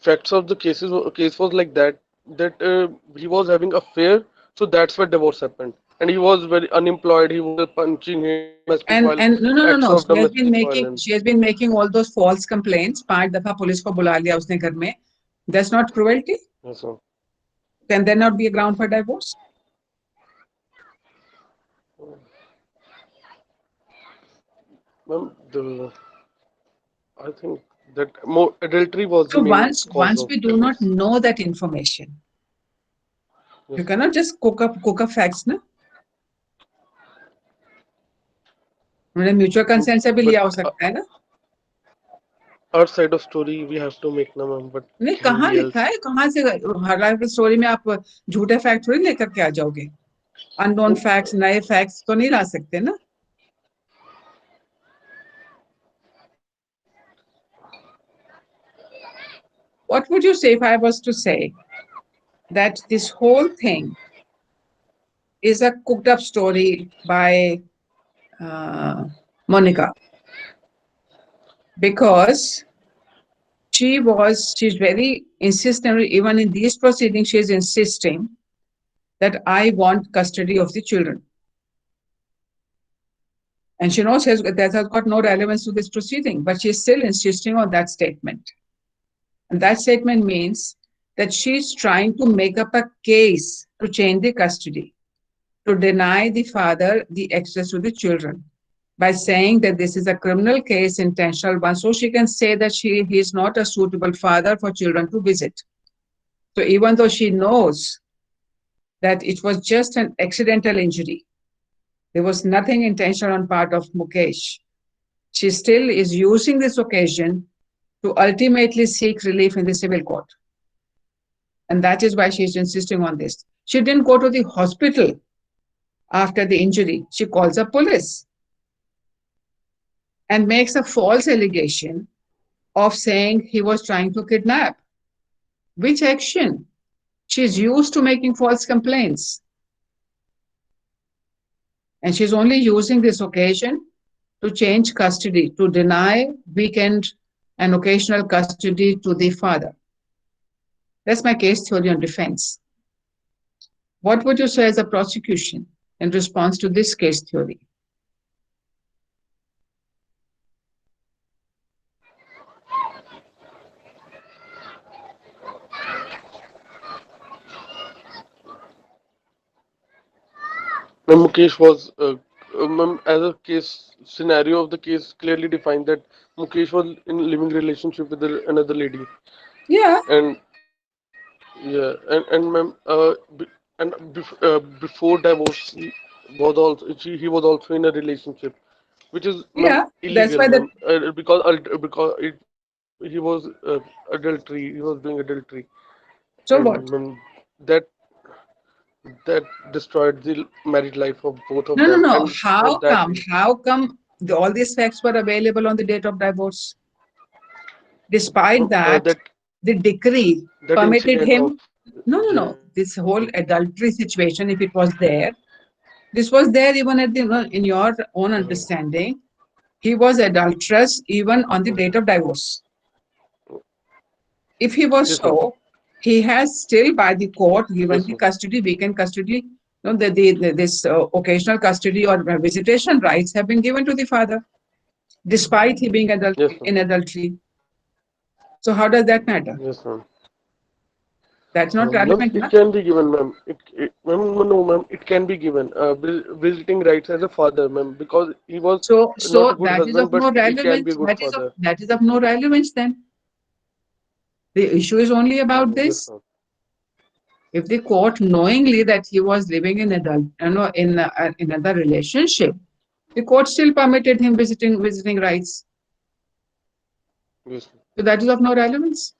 facts of the case was like that he was having affair, so that's why divorce happened, and he was very unemployed. He was punching him, domestic And violence, acts no. of domestic violence. She has been making all those false complaints. 5 दफा police को बुला लिया उसने घर में. That's not cruelty. Yes, ma'am. Can there not be a ground for divorce? Ma'am, I think that more adultery was the So main cause once of we do divorce. not know that information, Yes, you cannot just cook up facts, ना? उन्होंने mutual consent से भी but लिया हो सकता है ना? our side of story we have to make na ma'am, but नहीं कहाँ anybody लिखा else. है? कहाँ से हर लाइफ की स्टोरी में आप झूठे फैक्ट थोड़ी लेकर के आ जाओगे? अननोन फैक्ट्स, नए फैक्ट्स तो नहीं ला सकते ना? What would you say if I was to say that this whole thing is a cooked up story by Monica? Because she's very insistent, even in these proceedings, she's insisting that I want custody of the children. And she knows that has got no relevance to this proceeding, but she's still insisting on that statement. And that statement means that she's trying to make up a case to change the custody, to deny the father the access to the children by saying that this is a criminal case, intentional one, so she can say that he is not a suitable father for children to visit. So even though she knows that it was just an accidental injury, there was nothing intentional on part of Mukesh, she still is using this occasion to ultimately seek relief in the civil court. And that is why she's insisting on this. She didn't go to the hospital after the injury. She calls the police and makes a false allegation of saying he was trying to kidnap. Which action? She's used to making false complaints. And she's only using this occasion to change custody, to deny weekend and occasional custody to the father. That's my case theory on defense. What would you say as a prosecution in response to this case theory? Ma'am, Mukesh was ma'am, as a case scenario of the case clearly defined that Mukesh was in living relationship with another lady, Yeah. and yeah, and ma'am, before divorce, he was also in a relationship, which is ma'am Yeah, that's illegal, why ma'am, because he was adultery, he was doing adultery, so and what? ma'am, that that destroyed the married life of both of No. them, and for that How come all these facts were available on the date of divorce? Despite that, that the decree that permitted incident of him. No. This whole adultery situation, if it was there, this was there even at in your own understanding. He was adulterous even on the date of divorce. If he was yes, ma'am. so, he has still by the court given Yes, the ma'am. custody, weekend custody, this occasional custody or visitation rights have been given to the father, despite he being Yes, ma'am. in adultery. So how does that matter? Yes, ma'am. That's not Ma'am, relevant, it na? can be given, ma'am. Ma'am, no, ma'am. It can be given. Visiting rights as a father, ma'am, because he was not a So good that is husband, of but no he can be relevance. a good father. That is of no relevance then. The issue is only about Yes, this. ma'am. If the court knowingly that he was living in another relationship, the court still permitted him visiting rights. Yes, ma'am. So that is of no relevance.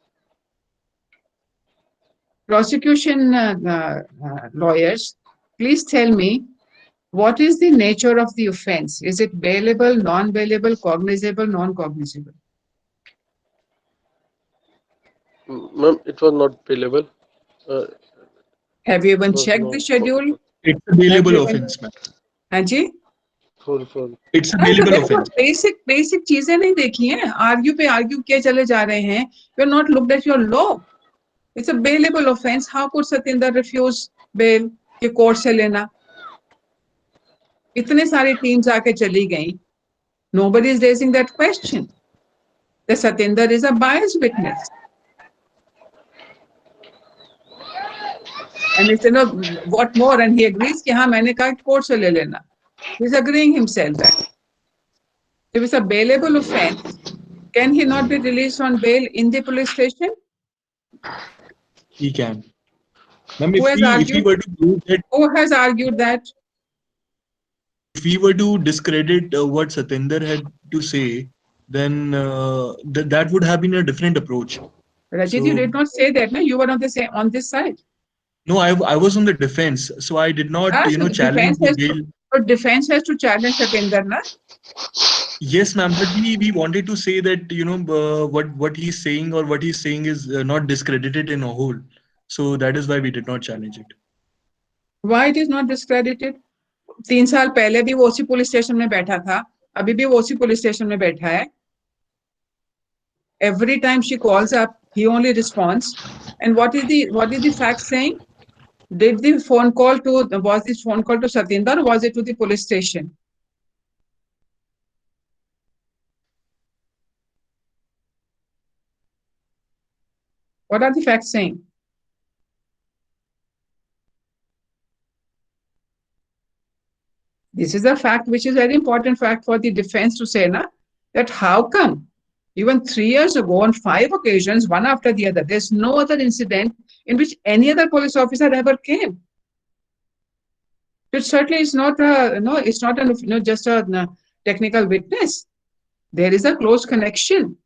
Prosecution lawyers, please tell me, what is the nature of the offense? Is it bailable, non-bailable, cognizable, non-cognizable? Ma'am, it was not bailable. Have you It even was checked not. the schedule? It's a Have bailable you even, offense, ma'am. हाँ जी? Sorry. It's a हाँ, तो bailable देखो, offense. Basic चीजें नहीं देखी हैं, argue किए चले जा रहे हैं. You are not looked at your law. It's a bailable offense. How could Satinder refuse bail कि कोर्ट से लेना? इतने सारी टीम्स आके चली गई. Nobody is raising that question. The Satinder is a biased witness. And he said, no, what more? And he agrees कि हाँ मैंने कहा कोर्ट से ले लेना. He's agreeing himself that. If it's a bailable offense, can he not be released on bail in the police station? He can. Ma'am, Who has if we argued? were to prove that, Who has argued that? if we were to discredit what Satinder had to say, then that would have been a different approach. Rajit, you So did not say that, no? You were on this side. no, I was on the defense, so I did not, So the challenge the bail. defense has to challenge Satinder, na? Yes, ma'am, but we wanted to say that what he's saying or what he's saying is not discredited in a whole. So that is why we did not challenge it. Why it is not discredited? 3 साल पहले भी वो उसी police station में बैठा था, अभी भी वो उसी पुलिस स्टेशन में बैठा है. Every time she calls up, he only responds. And what is the fact saying? Was this phone call to Satinder or was it to the police station? What are the facts saying? This is a fact which is very important fact for the defense to say, na, that how come even 3 years ago on 5 occasions, one after the other, there's no other incident in which any other police officer ever came. It certainly is not it's not just a technical witness. There is a close connection.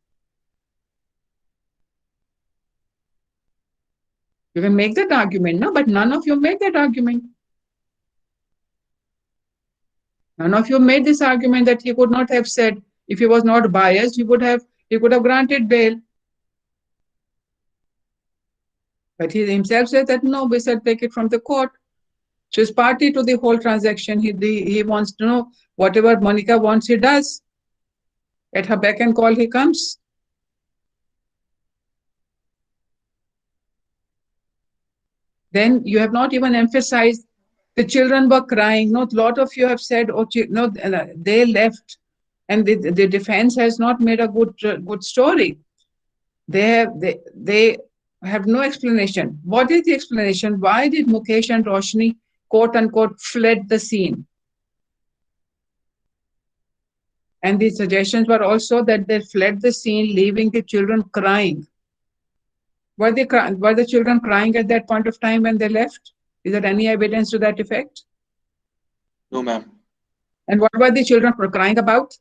You can make that argument, no, but none of you made that argument. None of you made this argument that he could not have said, if he was not biased, he could have granted bail. But he himself said that no, we said take it from the court. So he's party to the whole transaction. He wants to know whatever Monica wants, he does. At her beck and call, he comes. Then you have not even emphasized the children were crying. No, a lot of you have said, oh, no, they left, and the defense has not made a good story. They have no explanation. What is the explanation? Why did Mukesh and Roshni, quote unquote, fled the scene? And the suggestions were also that they fled the scene, leaving the children crying. Were the children crying at that point of time when they left? Is there any evidence to that effect? No, ma'am. And what were the children crying about?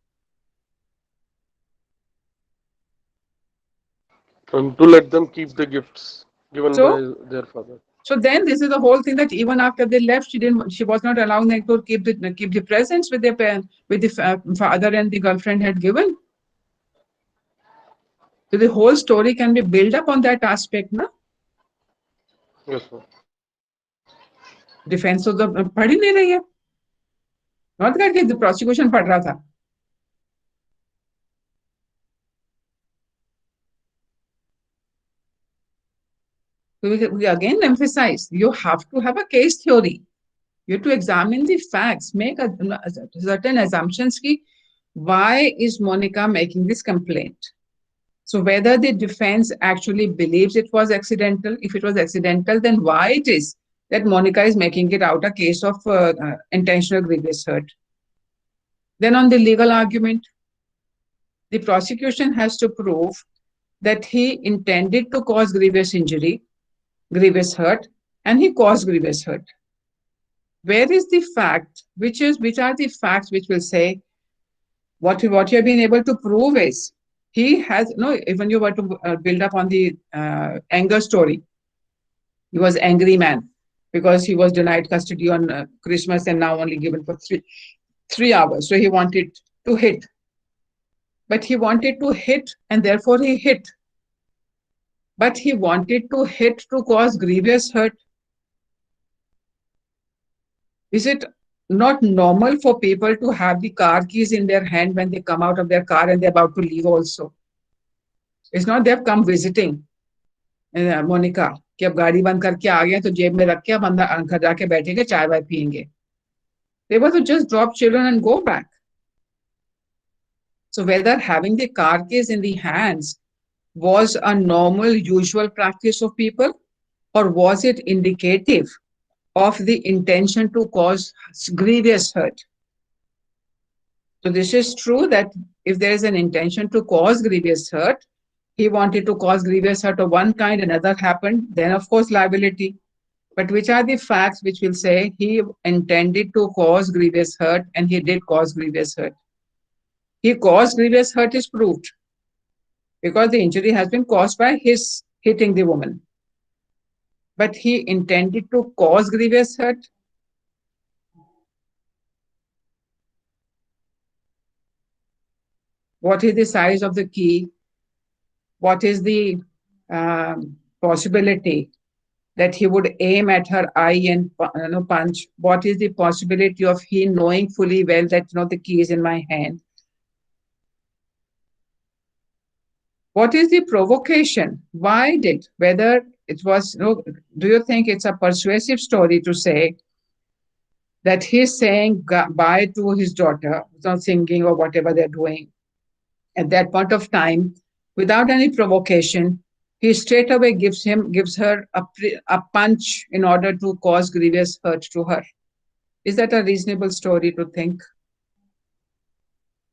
And to let them keep the gifts given by their father. So then this is the whole thing, that even after they left, she was not allowing them to keep the presents with the father and the girlfriend had given. So the whole story can be built up on that aspect, na? Yes, sir. Defense तो पढ़ ही नहीं रही है. Not that the prosecution पढ़ रहा था. We again emphasize, you have to have a case theory. You have to examine the facts, make certain assumptions. Why is Monica making this complaint? So whether the defense actually believes it was accidental, if it was accidental, then why it is that Monica is making it out a case of intentional grievous hurt. Then on the legal argument, the prosecution has to prove that he intended to cause grievous injury, grievous hurt, and he caused grievous hurt. Where is the fact? Which are the facts which will say what you have been able to prove is he has no. Even you were to build up on the anger story. He was angry man because he was denied custody on Christmas and now only given for 3 hours. So he wanted to hit. But he wanted to hit and therefore he hit. But he wanted to hit to cause grievous hurt. Is it not normal for people to have the car keys in their hand when they come out of their car and they're about to leave also? It's not they've come visiting. Monika कि अब गाड़ी बंद करके आ गए तो जेब में रख के अब अंदर जाके बैठेंगे चाय वाय पियेंगे. They were to just drop children and go back. So whether having the car keys in the hands was a normal, usual practice of people, or was it indicative of the intention to cause grievous hurt? So this is true that if there is an intention to cause grievous hurt, he wanted to cause grievous hurt of one kind, another happened, then of course liability. But which are the facts which will say he intended to cause grievous hurt and he did cause grievous hurt? He caused grievous hurt is proved because the injury has been caused by his hitting the woman. But he intended to cause grievous hurt. What is the size of the key? What is the possibility that he would aim at her eye and punch? What is the possibility of he knowing fully well that the key is in my hand? What is the provocation? Why did? Whether it was, do you think it's a persuasive story to say that he's saying bye to his daughter, not singing or whatever they're doing at that point of time, without any provocation, he straight away gives her a punch in order to cause grievous hurt to her? Is that a reasonable story to think?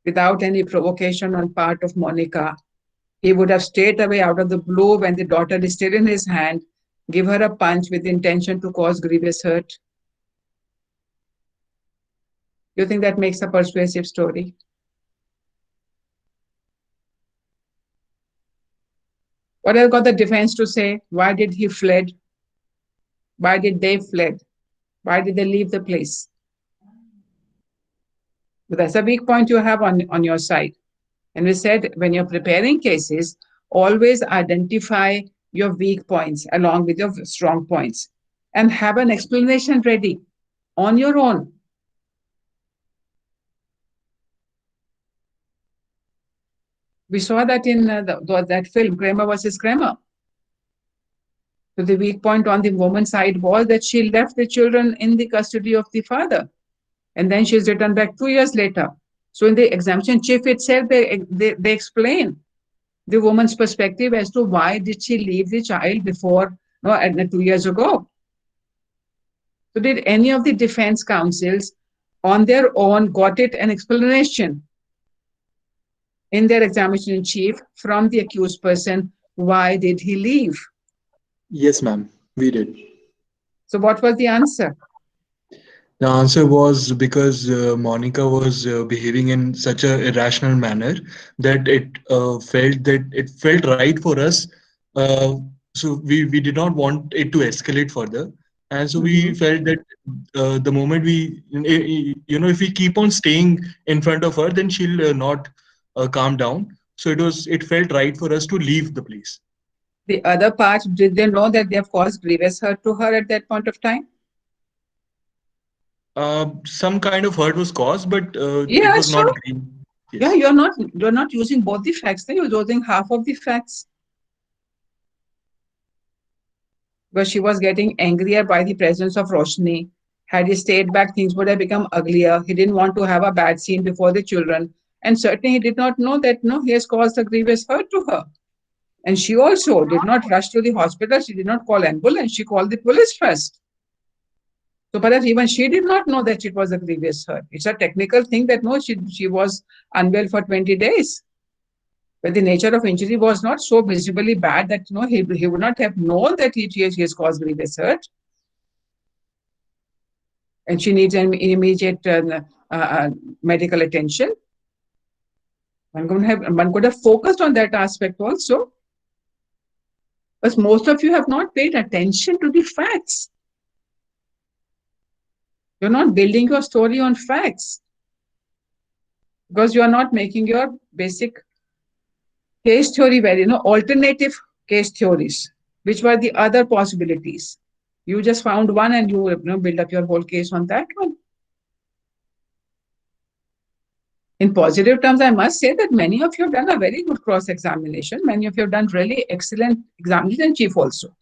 Without any provocation on part of Monica, he would have straight away out of the blue, when the daughter is still in his hand, give her a punch with the intention to cause grievous hurt. Do you think that makes a persuasive story? What has got the defense to say? Why did he fled? Why did they fled? Why did they leave the place? But that's a weak point you have on your side. And we said, when you're preparing cases, always identify your weak points along with your strong points and have an explanation ready on your own. We saw that in that film, Kramer versus Kramer. So the weak point on the woman's side was that she left the children in the custody of the father. And then she's returned back 2 years later. So in the examination chief itself, they explain the woman's perspective as to why did she leave the child before, 2 years ago. So did any of the defense counsels on their own got it an explanation in their examination in chief from the accused person, why did he leave? Yes, ma'am, we did. So what was the answer? The answer was because Monica was behaving in such an irrational manner that it felt right for us. So we did not want it to escalate further, and so we felt that the moment if we keep on staying in front of her, then she'll not calm down. So it felt right for us to leave the place. The other part, did they know that they have caused grievous hurt to her at that point of time? Some kind of hurt was caused, but Yeah, it was so, not green. Yes. Yeah, you're not using both the facts, then you're using half of the facts. Because she was getting angrier by the presence of Roshni. Had he stayed back, things would have become uglier. He didn't want to have a bad scene before the children. And certainly he did not know that he has caused a grievous hurt to her. And she also did not rush to the hospital. She did not call ambulance. She called the police first. So perhaps even she did not know that it was a grievous hurt. It's a technical thing that she was unwell for 20 days. But the nature of injury was not so visibly bad that he would not have known that he has caused grievous hurt, and she needs an immediate medical attention. One could have focused on that aspect also. But most of you have not paid attention to the facts. You're not building your story on facts because you are not making your basic case theory alternative case theories, which were the other possibilities. You just found one and you build up your whole case on that one. In positive terms, I must say that many of you have done a very good cross-examination. Many of you have done really excellent examination chief also.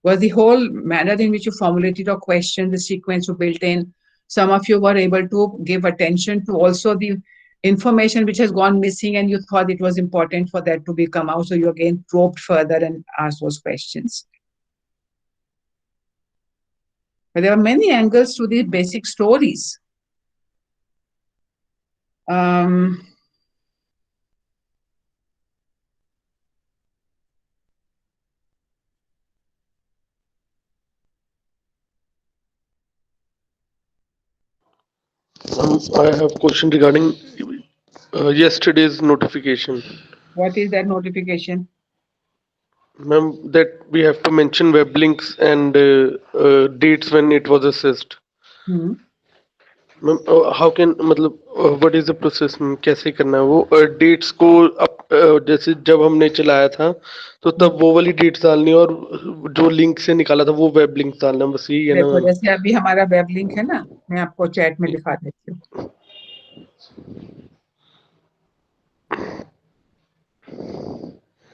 Was the whole manner in which you formulated your question, the sequence you built in. Some of you were able to give attention to also the information which has gone missing and you thought it was important for that to become out. So you again probed further and asked those questions. But there are many angles to the basic stories. I have a question regarding yesterday's notification. What is that notification? Ma'am, that we have to mention web links and dates when it was assessed. Hmm. Ma'am how can मतलब what is the process ma'am, कैसे करना है वो dates को जैसे जब हमने चलाया था तो तब वो वाली डेट्स डालनी और जो लिंक से निकाला था वो वेब लिंक डालना, बस यही है ना देखो मैम? जैसे अभी हमारा वेब लिंक है ना, मैं आपको चैट में दिखा देती हूँ।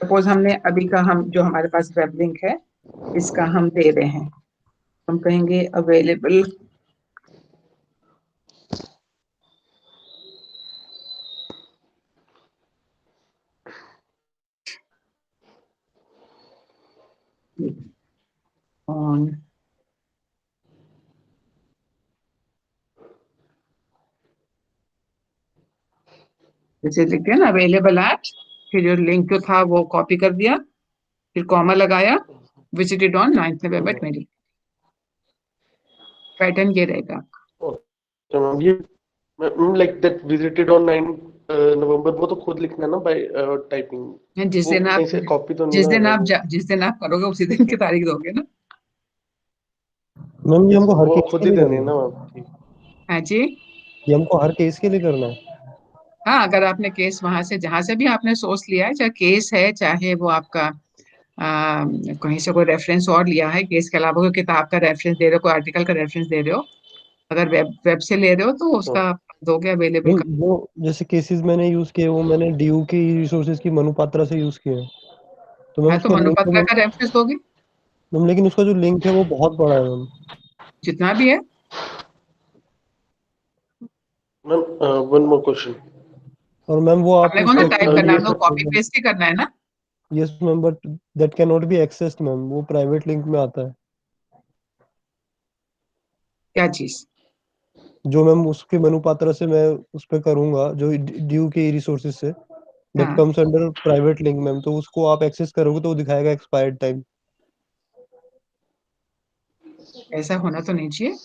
सपोज हमने अभी का हम जो हमारे पास वेब लिंक है इसका हम दे रहे हैं, हम कहेंगे अवेलेबल on जैसे लिखते हैं ना अवेलेबल एट, फिर जो लिंक जो था वो कॉपी कर दिया, फिर कॉमा लगाया, विजिटेड ऑन 9 नवंबर 20। पैटर्न ये रहेगा। तो मैम ये ma'am like that visited on 9 नवंबर वो तो खुद लिखना है ना बाय टाइपिंग, जिस दिन आप कॉपी तो नहीं ना जिस दिन आप करोगे उसी दिन की तारीख दोगे ना। मैम ये हमको हर वो केस खुद के ही लिए देनी है करना ना है? मैम? ठीक, हाँ जी, ये हमको हर केस के लिए करना है? हाँ अगर आपने केस वहां से जहां से भी आपने सोर्स लिया है, चाहे केस है चाहे वो आपका कहीं से कोई रेफरेंस और लिया है, केस के अलावा कोई किताब का रेफरेंस दे रहे हो, कोई आर्टिकल का रेफरेंस दे रहे हो, अगर वेब से ले रहे हो तो उसका दोगे अवेलेबल मैम वो जैसे केसेस मैंने यूज किए वो मैंने डीयू की रिसोर्सेज की मनुपात्रा से यूज किए हैं, तो मैम है तो उसका लिंक मनुपत्रा का रेफरेंस दोगे, मैम लेकिन उसका जो लिंक है वो बहुत बड़ा है मैम। जितना भी है। Ma'am one more question. और मैम वो आप आपने कौन सा उसको टाइप करना है, तो कॉपी मैम? पेस्ट ही करना है ना। Yes ma'am, but that can not be accessed ma'am, वो प्राइवेट लिंक में आता है। क्या चीज? जो मैम उसके मनुपात्रा से मैं उस पे करूंगा जो ड्यू के रिसोर्सेज से, दैट हाँ comes under private link ma'am, तो उसको आप एक्सेस करोगे तो वो दिखाएगा एक्सपायर्ड टाइम। ऐसा होना तो नहीं चाहिए।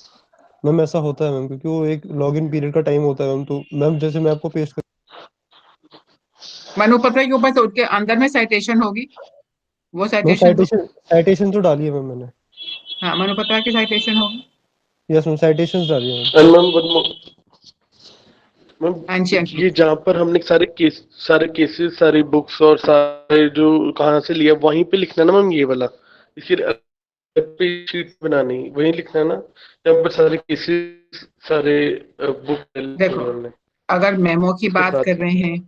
मैम ऐसा होता है मैम, क्योंकि वो एक लॉगिन पीरियड का टाइम होता है मैम, तो मैम जैसे मैं आपको पेश कर मनुपत्र के ऊपर तो उसके अंदर में साइटेशन होगी, वो मैम साइटेशन तो साइटेशन तो डाली है मैम मैंने। हाँ मनुपत्र की साइटेशन होगी। यस मैम, साइटेशंस डाली है ma'am. And ma'am one more ma'am, हाँ जी अंकित, ये जहाँ पर हमने सारे केसेस सारी बुक्स और सारे जो कहाँ से लिया वहीं पे लिखना ना मैम, ये वाला इसी पे शीट बनानी वहीं लिखना है ना, जहाँ पर सारे केसेस सारे बुक देखो हमने अगर मेमो की उसके बात साथ कर रहे हैं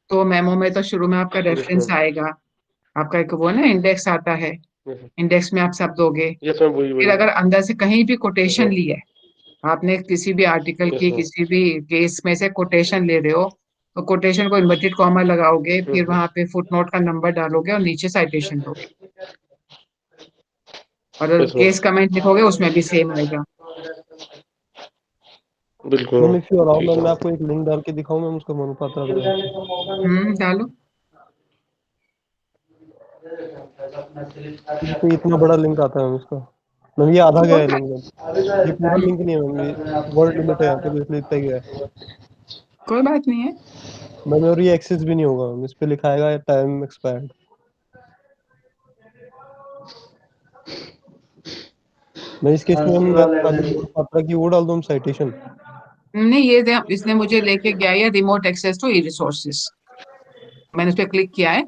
तो मेमो में तो शुरू में आपका यस रेफरेंस मैम, आएगा, आपका एक वो ना इंडेक्स आता है, इंडेक्स में आप सब दोगे। यस मैम, वही फिर वही अगर अंदर से कहीं भी यस कोटेशन मैम, ली है, आपने किसी भी आर्टिकल यस की मैम, किसी भी केस में से कोटेशन ले रहे हो, तो कोटेशन को इन्वर्टेड कॉमा लगाओगे, फिर वहां पे फुटनोट का नंबर डालोगे और नीचे साइटेशन दोगे, और यस मैम, केस कमेंट लिखोगे उसमें भी सेम आएगा। बिल्कुल ma'am ma'am, if you allow ठीक मैम है मैं आपको एक लिंक डाल के दिखाऊं मैम उसका मनुपात्रा का। डालो। इस पे इतना बड़ा लिंक आता है मैम इसका। मैम ये आधा गया कोई है बात लिंक मैम, ये पूरा लिंक नहीं है मैम, ये वर्ड लिमिट है यहाँ पे तो इसलिए इतना ही गया है कोई बात नहीं है। मैम। और ये एक्सेस भी नहीं होगा मैम, इस पे लिखा आएगा टाइम एक्सपायर्ड। मैं इस केस में मैम मैं खाली मात्रा की वो डाल दूँ साइटेशन। नहीं, इसने मुझे लेके गया है remote access to e resources. मैंने उस पर क्लिक किया है,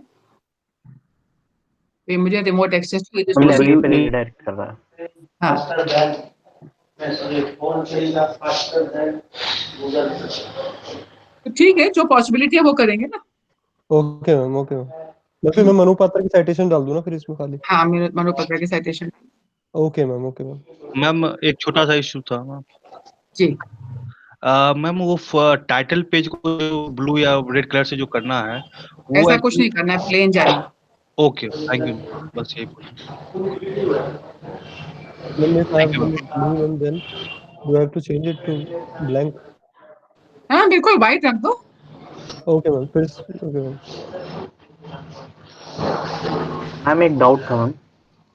ये मुझे remote access to e resources. Library पे रिडायरेक्ट कर रहा है। हाँ, तो ठीक है, जो पॉसिबिलिटी है वो करेंगे ना। Okay ma'am, okay ma'am. मैं फिर मैं मनु पात्रा की साइटेशन डाल दूँ ना फिर इसमें खाली। हाँ, मेरे मनोपत्र की citation. Okay ma'am, okay ma'am. Ma'am एक छोटा सा इशू था मैम। जी, मैम वो टाइटल पेज को ब्लू या रेड कलर से जो करना है वो ऐसा कुछ एक्चुअली। नहीं करना है, प्लेन जाएगा। ओके, थैंक यू, बस यही पूछना। Ma'am if I thank have you done ma'am. it blue and then do I have to change it to blank? हाँ, बिल्कुल व्हाइट रख दो। ओके मैम, फिर ओके मैम। मैम एक डाउट था मैम।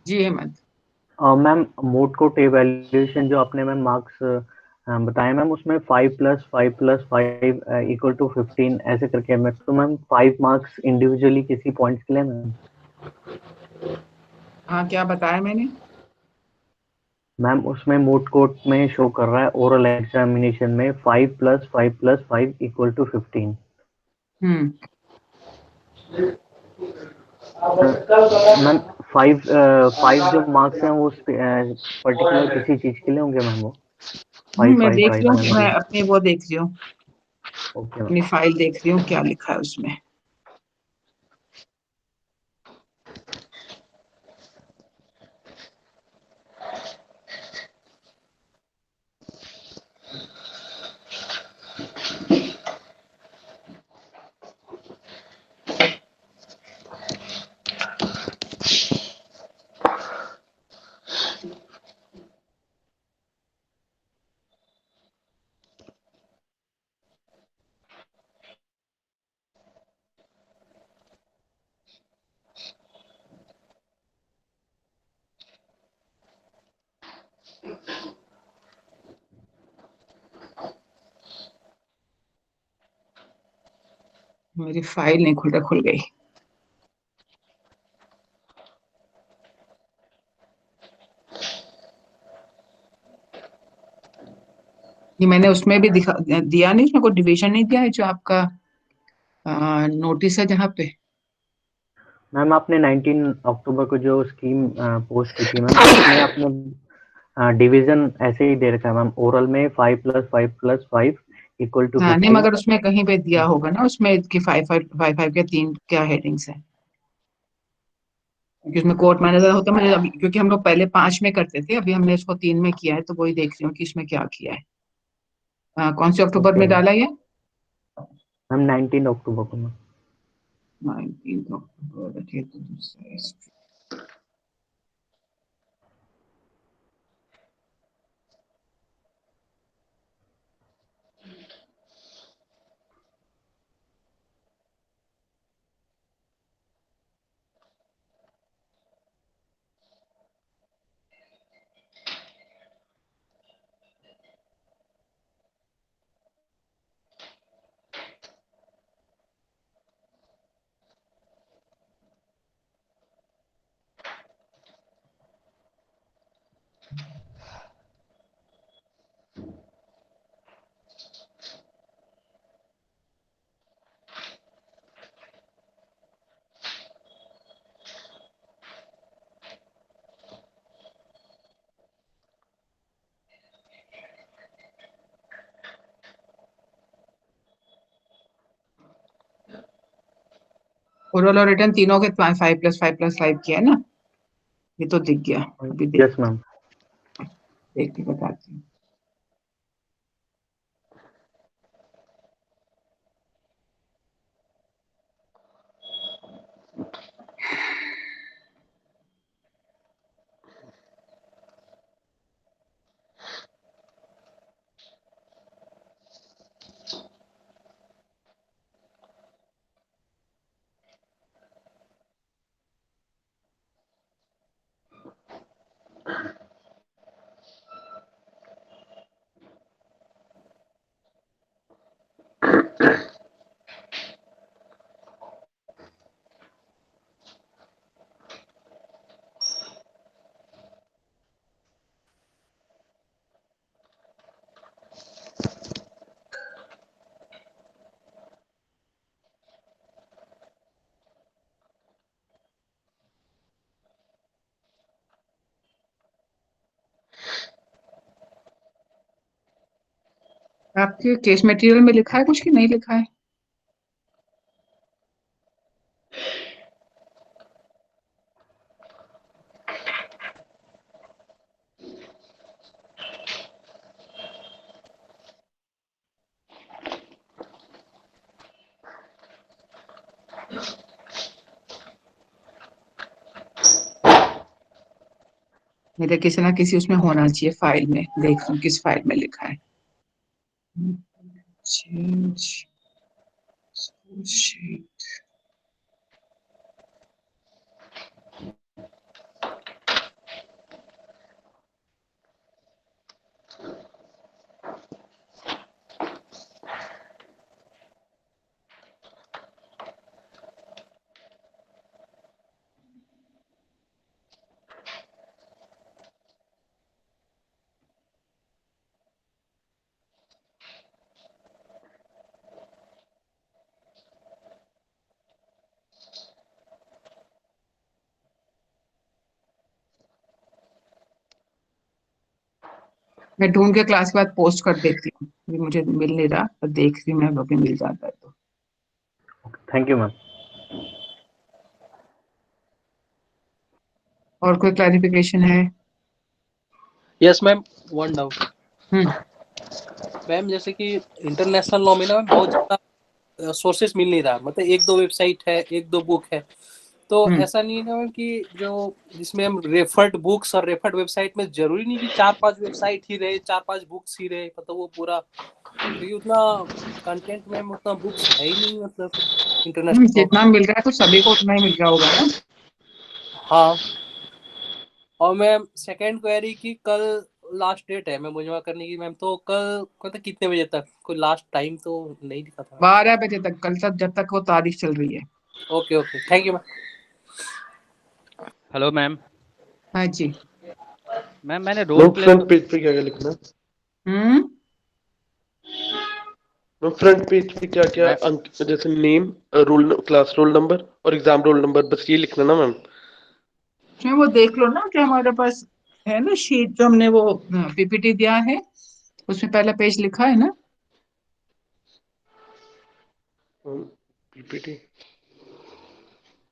जी Hemant. Ma'am mode code evaluation जो आपने मैम मार्क्स बताया मैम, उसमें 5+5+5 इक्वल टू 15 ऐसे करके मैम, तो मैम 5 मार्क्स इंडिविजुअली किसी पॉइंट्स के लिए मैम? हाँ, क्या बताया मैंने? मैम उसमें मोड कोड में शो कर रहा है ओरल एग्जामिनेशन में 5+5+5 इक्वल टू 15। हम्म। मैम 5 जो मार्क्स हैं वो पर्टिकुलर किसी चीज के लिए होंगे मैम? वो 5 मैं 5 देख 5 रही हूँ, मैम मैं जी। अपनी वो देख रही हूँ, ओके मैम। अपनी फाइल देख रही हूँ क्या लिखा है उसमें। मेरी फाइल नहीं खुल रहा, खुल गई। ये मैंने उसमें भी दिया नहीं, उसमें कोई डिवीजन नहीं दिया है जो आपका नोटिस है जहाँ पे। मैम आपने 19 अक्टूबर को जो स्कीम पोस्ट की थी मैम, उसमें आपने डिवीजन ऐसे ही दे रखा है मैम, ओरल में 5+5+5 इक्वल टू हाँ नहीं, 15। मगर उसमें कहीं पे दिया होगा ना उसमें कि 5 5 5 5 के 3 क्या हेडिंग्स है, क्योंकि उसमें कोर्ट मैनेजर होता है। मुझे अभी, क्योंकि हम लोग पहले 5 में करते थे, अभी हमने इसको 3 में किया है, तो वही देख रही हूँ कि इसमें क्या किया है। कौन से अक्टूबर ओके में मैम। डाला ये? मैम 19 अक्टूबर को मैम। 19 अक्टूबर, ठीक है, तो दूसरा ओरल और रिटर्न तीनों के 5+5+5 किया है ना? ये तो दिख गया, अभी यस मैम। देख के बताती हूँ। आपके केस मटेरियल में लिखा है कुछ कि नहीं लिखा है? मेरे किसी ना किसी उसमें होना चाहिए, फाइल में देख लूं किस फाइल में लिखा है। Change sheet. मैं ढूंढ के क्लास के बाद पोस्ट कर देती हूँ, अभी मुझे मिल नहीं रहा, पर देख रही हूँ मैं, अभी मिल जाता है तो। Thank you ma'am. और कोई क्लैरिफिकेशन है? Yes ma'am, one doubt. हम्म मैम जैसे कि इंटरनेशनल लॉ में ना बहुत ज्यादा सोर्सेस मिल नहीं रहा, मतलब एक दो वेबसाइट है, एक दो बुक है, तो हम्म ऐसा नहीं है ना मैम कि जो जिसमें हम रेफर्ड बुक्स और रेफर्ड वेबसाइट में जरूरी नहीं कि 4-5 वेबसाइट ही रहे, 4-5 बुक्स ही रहे, मतलब वो पूरा, क्योंकि उतना कंटेंट में उतना बुक्स है ही नहीं, मतलब इंटरनेशनल लॉ जितना मिल रहा है तो सभी को उतना ही मिल रहा होगा ना। हाँ। और मैम सेकंड क्वेरी की, कल लास्ट डेट है मैम जमा करने की मैम, तो कल मतलब कितने बजे तक, कोई लास्ट टाइम तो नहीं दिखा था। 12 बजे तक, कल तक, जब तक वो तारीख चल रही है। Okay okay, thank you ma'am. Hello ma'am. हाँ जी। मैम मैंने roll ma'am play front page पे क्या क्या लिखना है? हम्म मैम फ्रंट पेज पे क्या क्या मैं अंक, जैसे name, roll, class roll number और एग्जाम रोल नंबर, बस ये लिखना ना मैम? उसमें वो देख लो ना, जो हमारे पास है ना शीट, जो हमने वो पीपीटी दिया है, उसमें पहला पेज लिखा है ना। पीपीटी,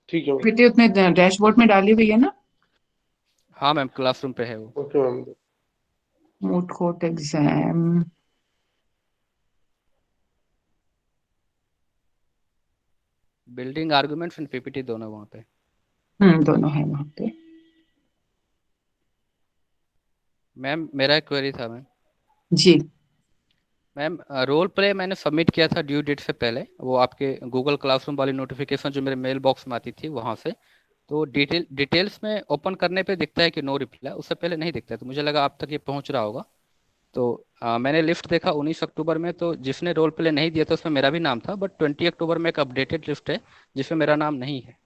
ठीक है मैम। पीपीटी उसमें डैशबोर्ड में डाली हुई है ना। हाँ मैम, क्लासरूम पे है वो। Okay ma'am. Moot court exam. Building arguments and PPT दोनों वहाँ पे। दोनों है वहाँ पे। मैम मेरा एक क्वेरी था मैम। जी। मैम रोल प्ले मैंने सबमिट किया था ड्यू डेट से पहले, वो आपके गूगल क्लासरूम वाली नोटिफिकेशन जो मेरे मेल बॉक्स में आती थी वहाँ से, तो डिटेल्स में ओपन करने पे दिखता है कि नो रिप्लाई, उससे पहले नहीं दिखता है, तो मुझे लगा आप तक ये पहुँच रहा होगा। तो मैंने लिस्ट देखा 19 अक्टूबर में, तो जिसने रोल प्ले नहीं दिया था उसमें मेरा भी नाम था, बट 20 अक्टूबर में एक अपडेटेड लिस्ट है जिसमें मेरा नाम नहीं है,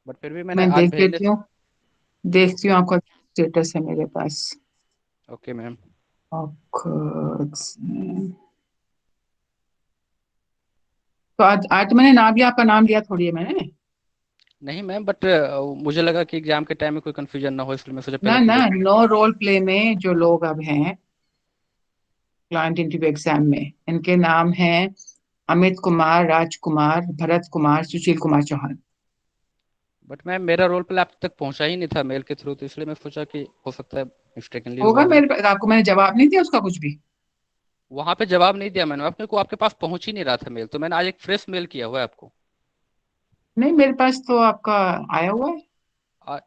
बट फिर भी मैंने मैं आज देख भेजने। लेती हूँ, देखती हूँ आपका स्टेटस है मेरे पास। Okay ma'am. तो आज तो मैंने नाम लिया, आपका नाम लिया थोड़ी है मैंने। नहीं मैम, बट मुझे लगा कि एग्जाम के टाइम में कोई कंफ्यूजन ना हो, इसलिए मैं सोचा पहले ना ना, अपडेट। नो रोल प्ले में जो लोग अब हैं क्लाइंट इंटरव्यू एग्जाम में, इनके नाम हैं अमित कुमार, राजकुमार, भरत कुमार, सुशील कुमार चौहान। बट मैम मेरा रोल प्ले आप तक पहुंचा ही नहीं था मेल के थ्रू, तो इसलिए मैं सोचा कि हो सकता है मिस्टेकनली हुआ होगा हो। मेरे पास, आपको मैंने जवाब नहीं दिया उसका कुछ भी? वहां पे जवाब नहीं दिया मैंने, अपने को आपके पास पहुंच ही नहीं रहा था मेल, तो मैंने आज एक फ्रेश मेल किया हुआ है आपको। नहीं, मेरे पास तो आपका आया हुआ है, आज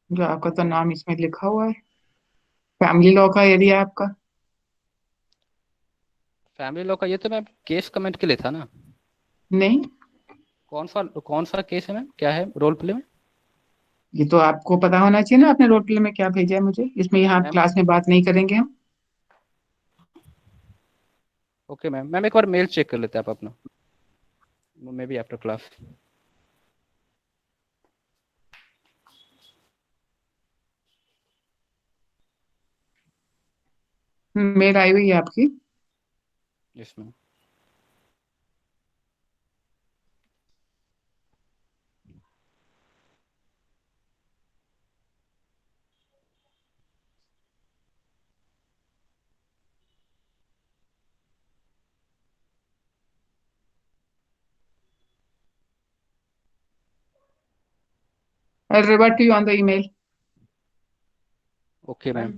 जो आपका तो नाम इसमें लिखा हुआ है, फैमिली लॉ का एरिया है आपका। फैमिली लॉ का ये तो मैम केस कमेंट के लिए था ना। नहीं, कौन सा केस है मैम, क्या है रोल प्ले में? ये तो आपको पता होना चाहिए ना, आपने रोल प्ले में क्या भेजा है मुझे, इसमें यहाँ मैम क्लास में बात नहीं करेंगे हम। ओके मैम, मैम एक बार मेल चेक कर लेते हैं आप अपना, maybe after class. Mail आई हुई है आपकी। Yes ma'am. I'll revert to you on the email. Okay ma'am.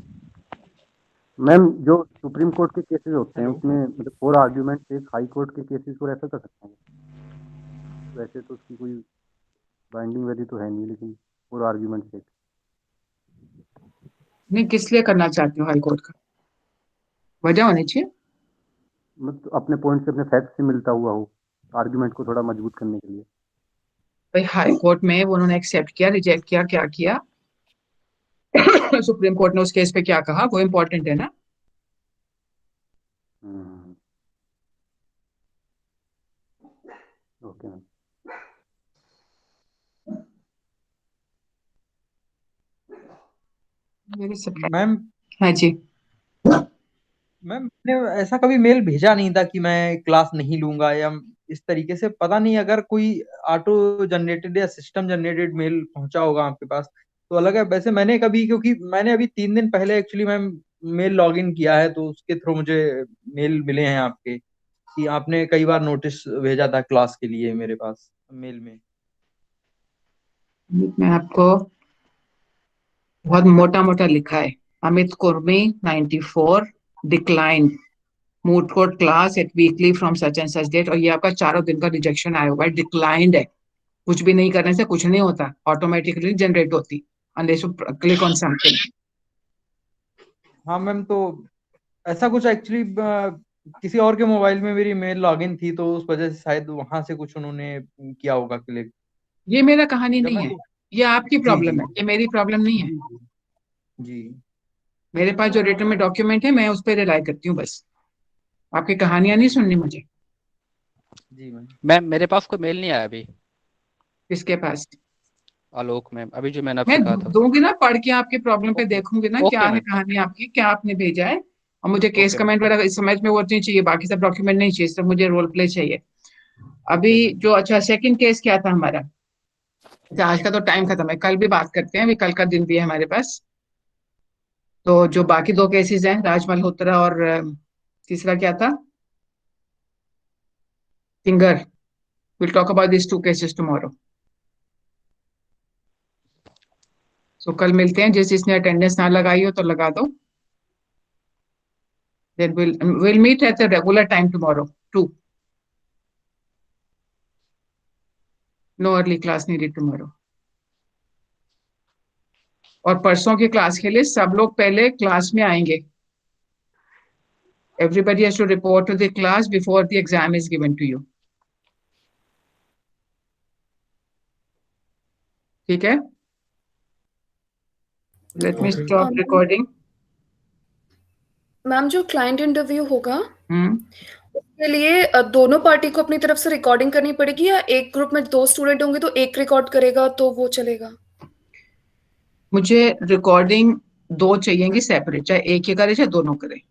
Ma'am जो सुप्रीम कोर्ट के केसेस होते हैं उसमें मतलब 4 आर्ग्यूमेंट एक हाई कोर्ट के केसेस को रेफर कर सकते हैं। वैसे तो उसकी कोई बाइंडिंग वैल्यू तो है नहीं, लेकिन 4 आर्ग्यूमेंट एक नहीं, किस लिए करना चाहते हो हाई कोर्ट का? वजह होनी चाहिए। मतलब अपने पॉइंट से अपने फैक्ट से मिलता हुआ हो, आर्ग्यूमेंट को थोड़ा मजबूत करने के लिए। भाई हाई कोर्ट में उन्होंने एक्सेप्ट किया, रिजेक्ट किया, क्या किया सुप्रीम कोर्ट ने उस केस पे क्या कहा, वो इम्पोर्टेंट है ना। Okay ma'am. मैम हाँ जी। मैम मैंने ऐसा कभी मेल भेजा नहीं था कि मैं क्लास नहीं लूंगा या इस तरीके से। पता नहीं अगर कोई ऑटो जनरेटेड या सिस्टम जनरेटेड मेल पहुंचा होगा आपके पास तो अलग है। वैसे मैंने कभी, क्योंकि मैंने अभी 3 दिन पहले actually ma'am mail log in किया है तो उसके थ्रू मुझे मेल मिले हैं आपके कि आपने कई बार नोटिस भेजा था क्लास के लिए मेरे पास मेल में। मैं आपको बहुत मोटा मोटा लिखा है, Amit Kurmi 94 decline moot court class at weekly from such and such date. और ये आपका 4 दिन का रिजेक्शन आया हुआ है, डिक्लाइंड है। कुछ भी नहीं करने से कुछ नहीं होता, ऑटोमेटिकली जनरेट होती unless you click on something. हाँ मैम, तो ऐसा कुछ एक्चुअली किसी और के मोबाइल में मेरी मेल लॉगिन थी तो उस वजह से शायद वहां से कुछ उन्होंने किया होगा क्लिक। ये मेरा कहानी जब नहीं मैं है, ये आपकी जी प्रॉब्लम जी है, ये मेरी प्रॉब्लम नहीं है। जी मेरे पास जो रिटर्न में डॉक्यूमेंट है मैं उस पर रिलाई करती हूँ बस, आपकी कहानियां नहीं सुननी मुझे। जी मैम। मैम मेरे पास कोई मेल नहीं आया अभी। किसके पास? आलोक मैम, अभी जो मैंने मैं आपसे कहा था। दूंगी ना, पढ़ के आपकी प्रॉब्लम पे ओके देखूंगी ना क्या ओके है मैम। कहानी आपकी, क्या आपने भेजा है। और मुझे केस ओके मैम। कमेंट वगैरह इस समझ में वो नहीं चाहिए, बाकी सब डॉक्यूमेंट नहीं चाहिए, सिर्फ मुझे रोल प्ले चाहिए अभी। Okay ma'am. जो अच्छा सेकंड केस क्या था हमारा? अच्छा, आज का तो टाइम खत्म है, कल भी बात करते हैं, अभी कल का दिन भी है हमारे पास। तो जो बाकी 2 केसेस हैं, राज मल्होत्रा और तीसरा क्या था, singer, will talk about this 2 cases tomorrow. So कल मिलते हैं, जिसने अटेंडेंस ना लगाई हो तो लगा दो। Then we'll meet at the regular time tomorrow, 2. No early class needed tomorrow. और परसों की क्लास के लिए सब लोग पहले क्लास में आएंगे। Everybody has to report to the class before the exam is given to you. ठीक है? Let me stop recording. Ma'am जो क्लाइंट इंटरव्यू होगा हम्म उसके लिए दोनों पार्टी को अपनी तरफ से रिकॉर्डिंग करनी पड़ेगी, या एक ग्रुप में 2 स्टूडेंट होंगे तो एक रिकॉर्ड करेगा तो वो चलेगा? मुझे रिकॉर्डिंग 2 चाहिएगी सेपरेट, चाहे एक ही करे चाहे दोनों करे।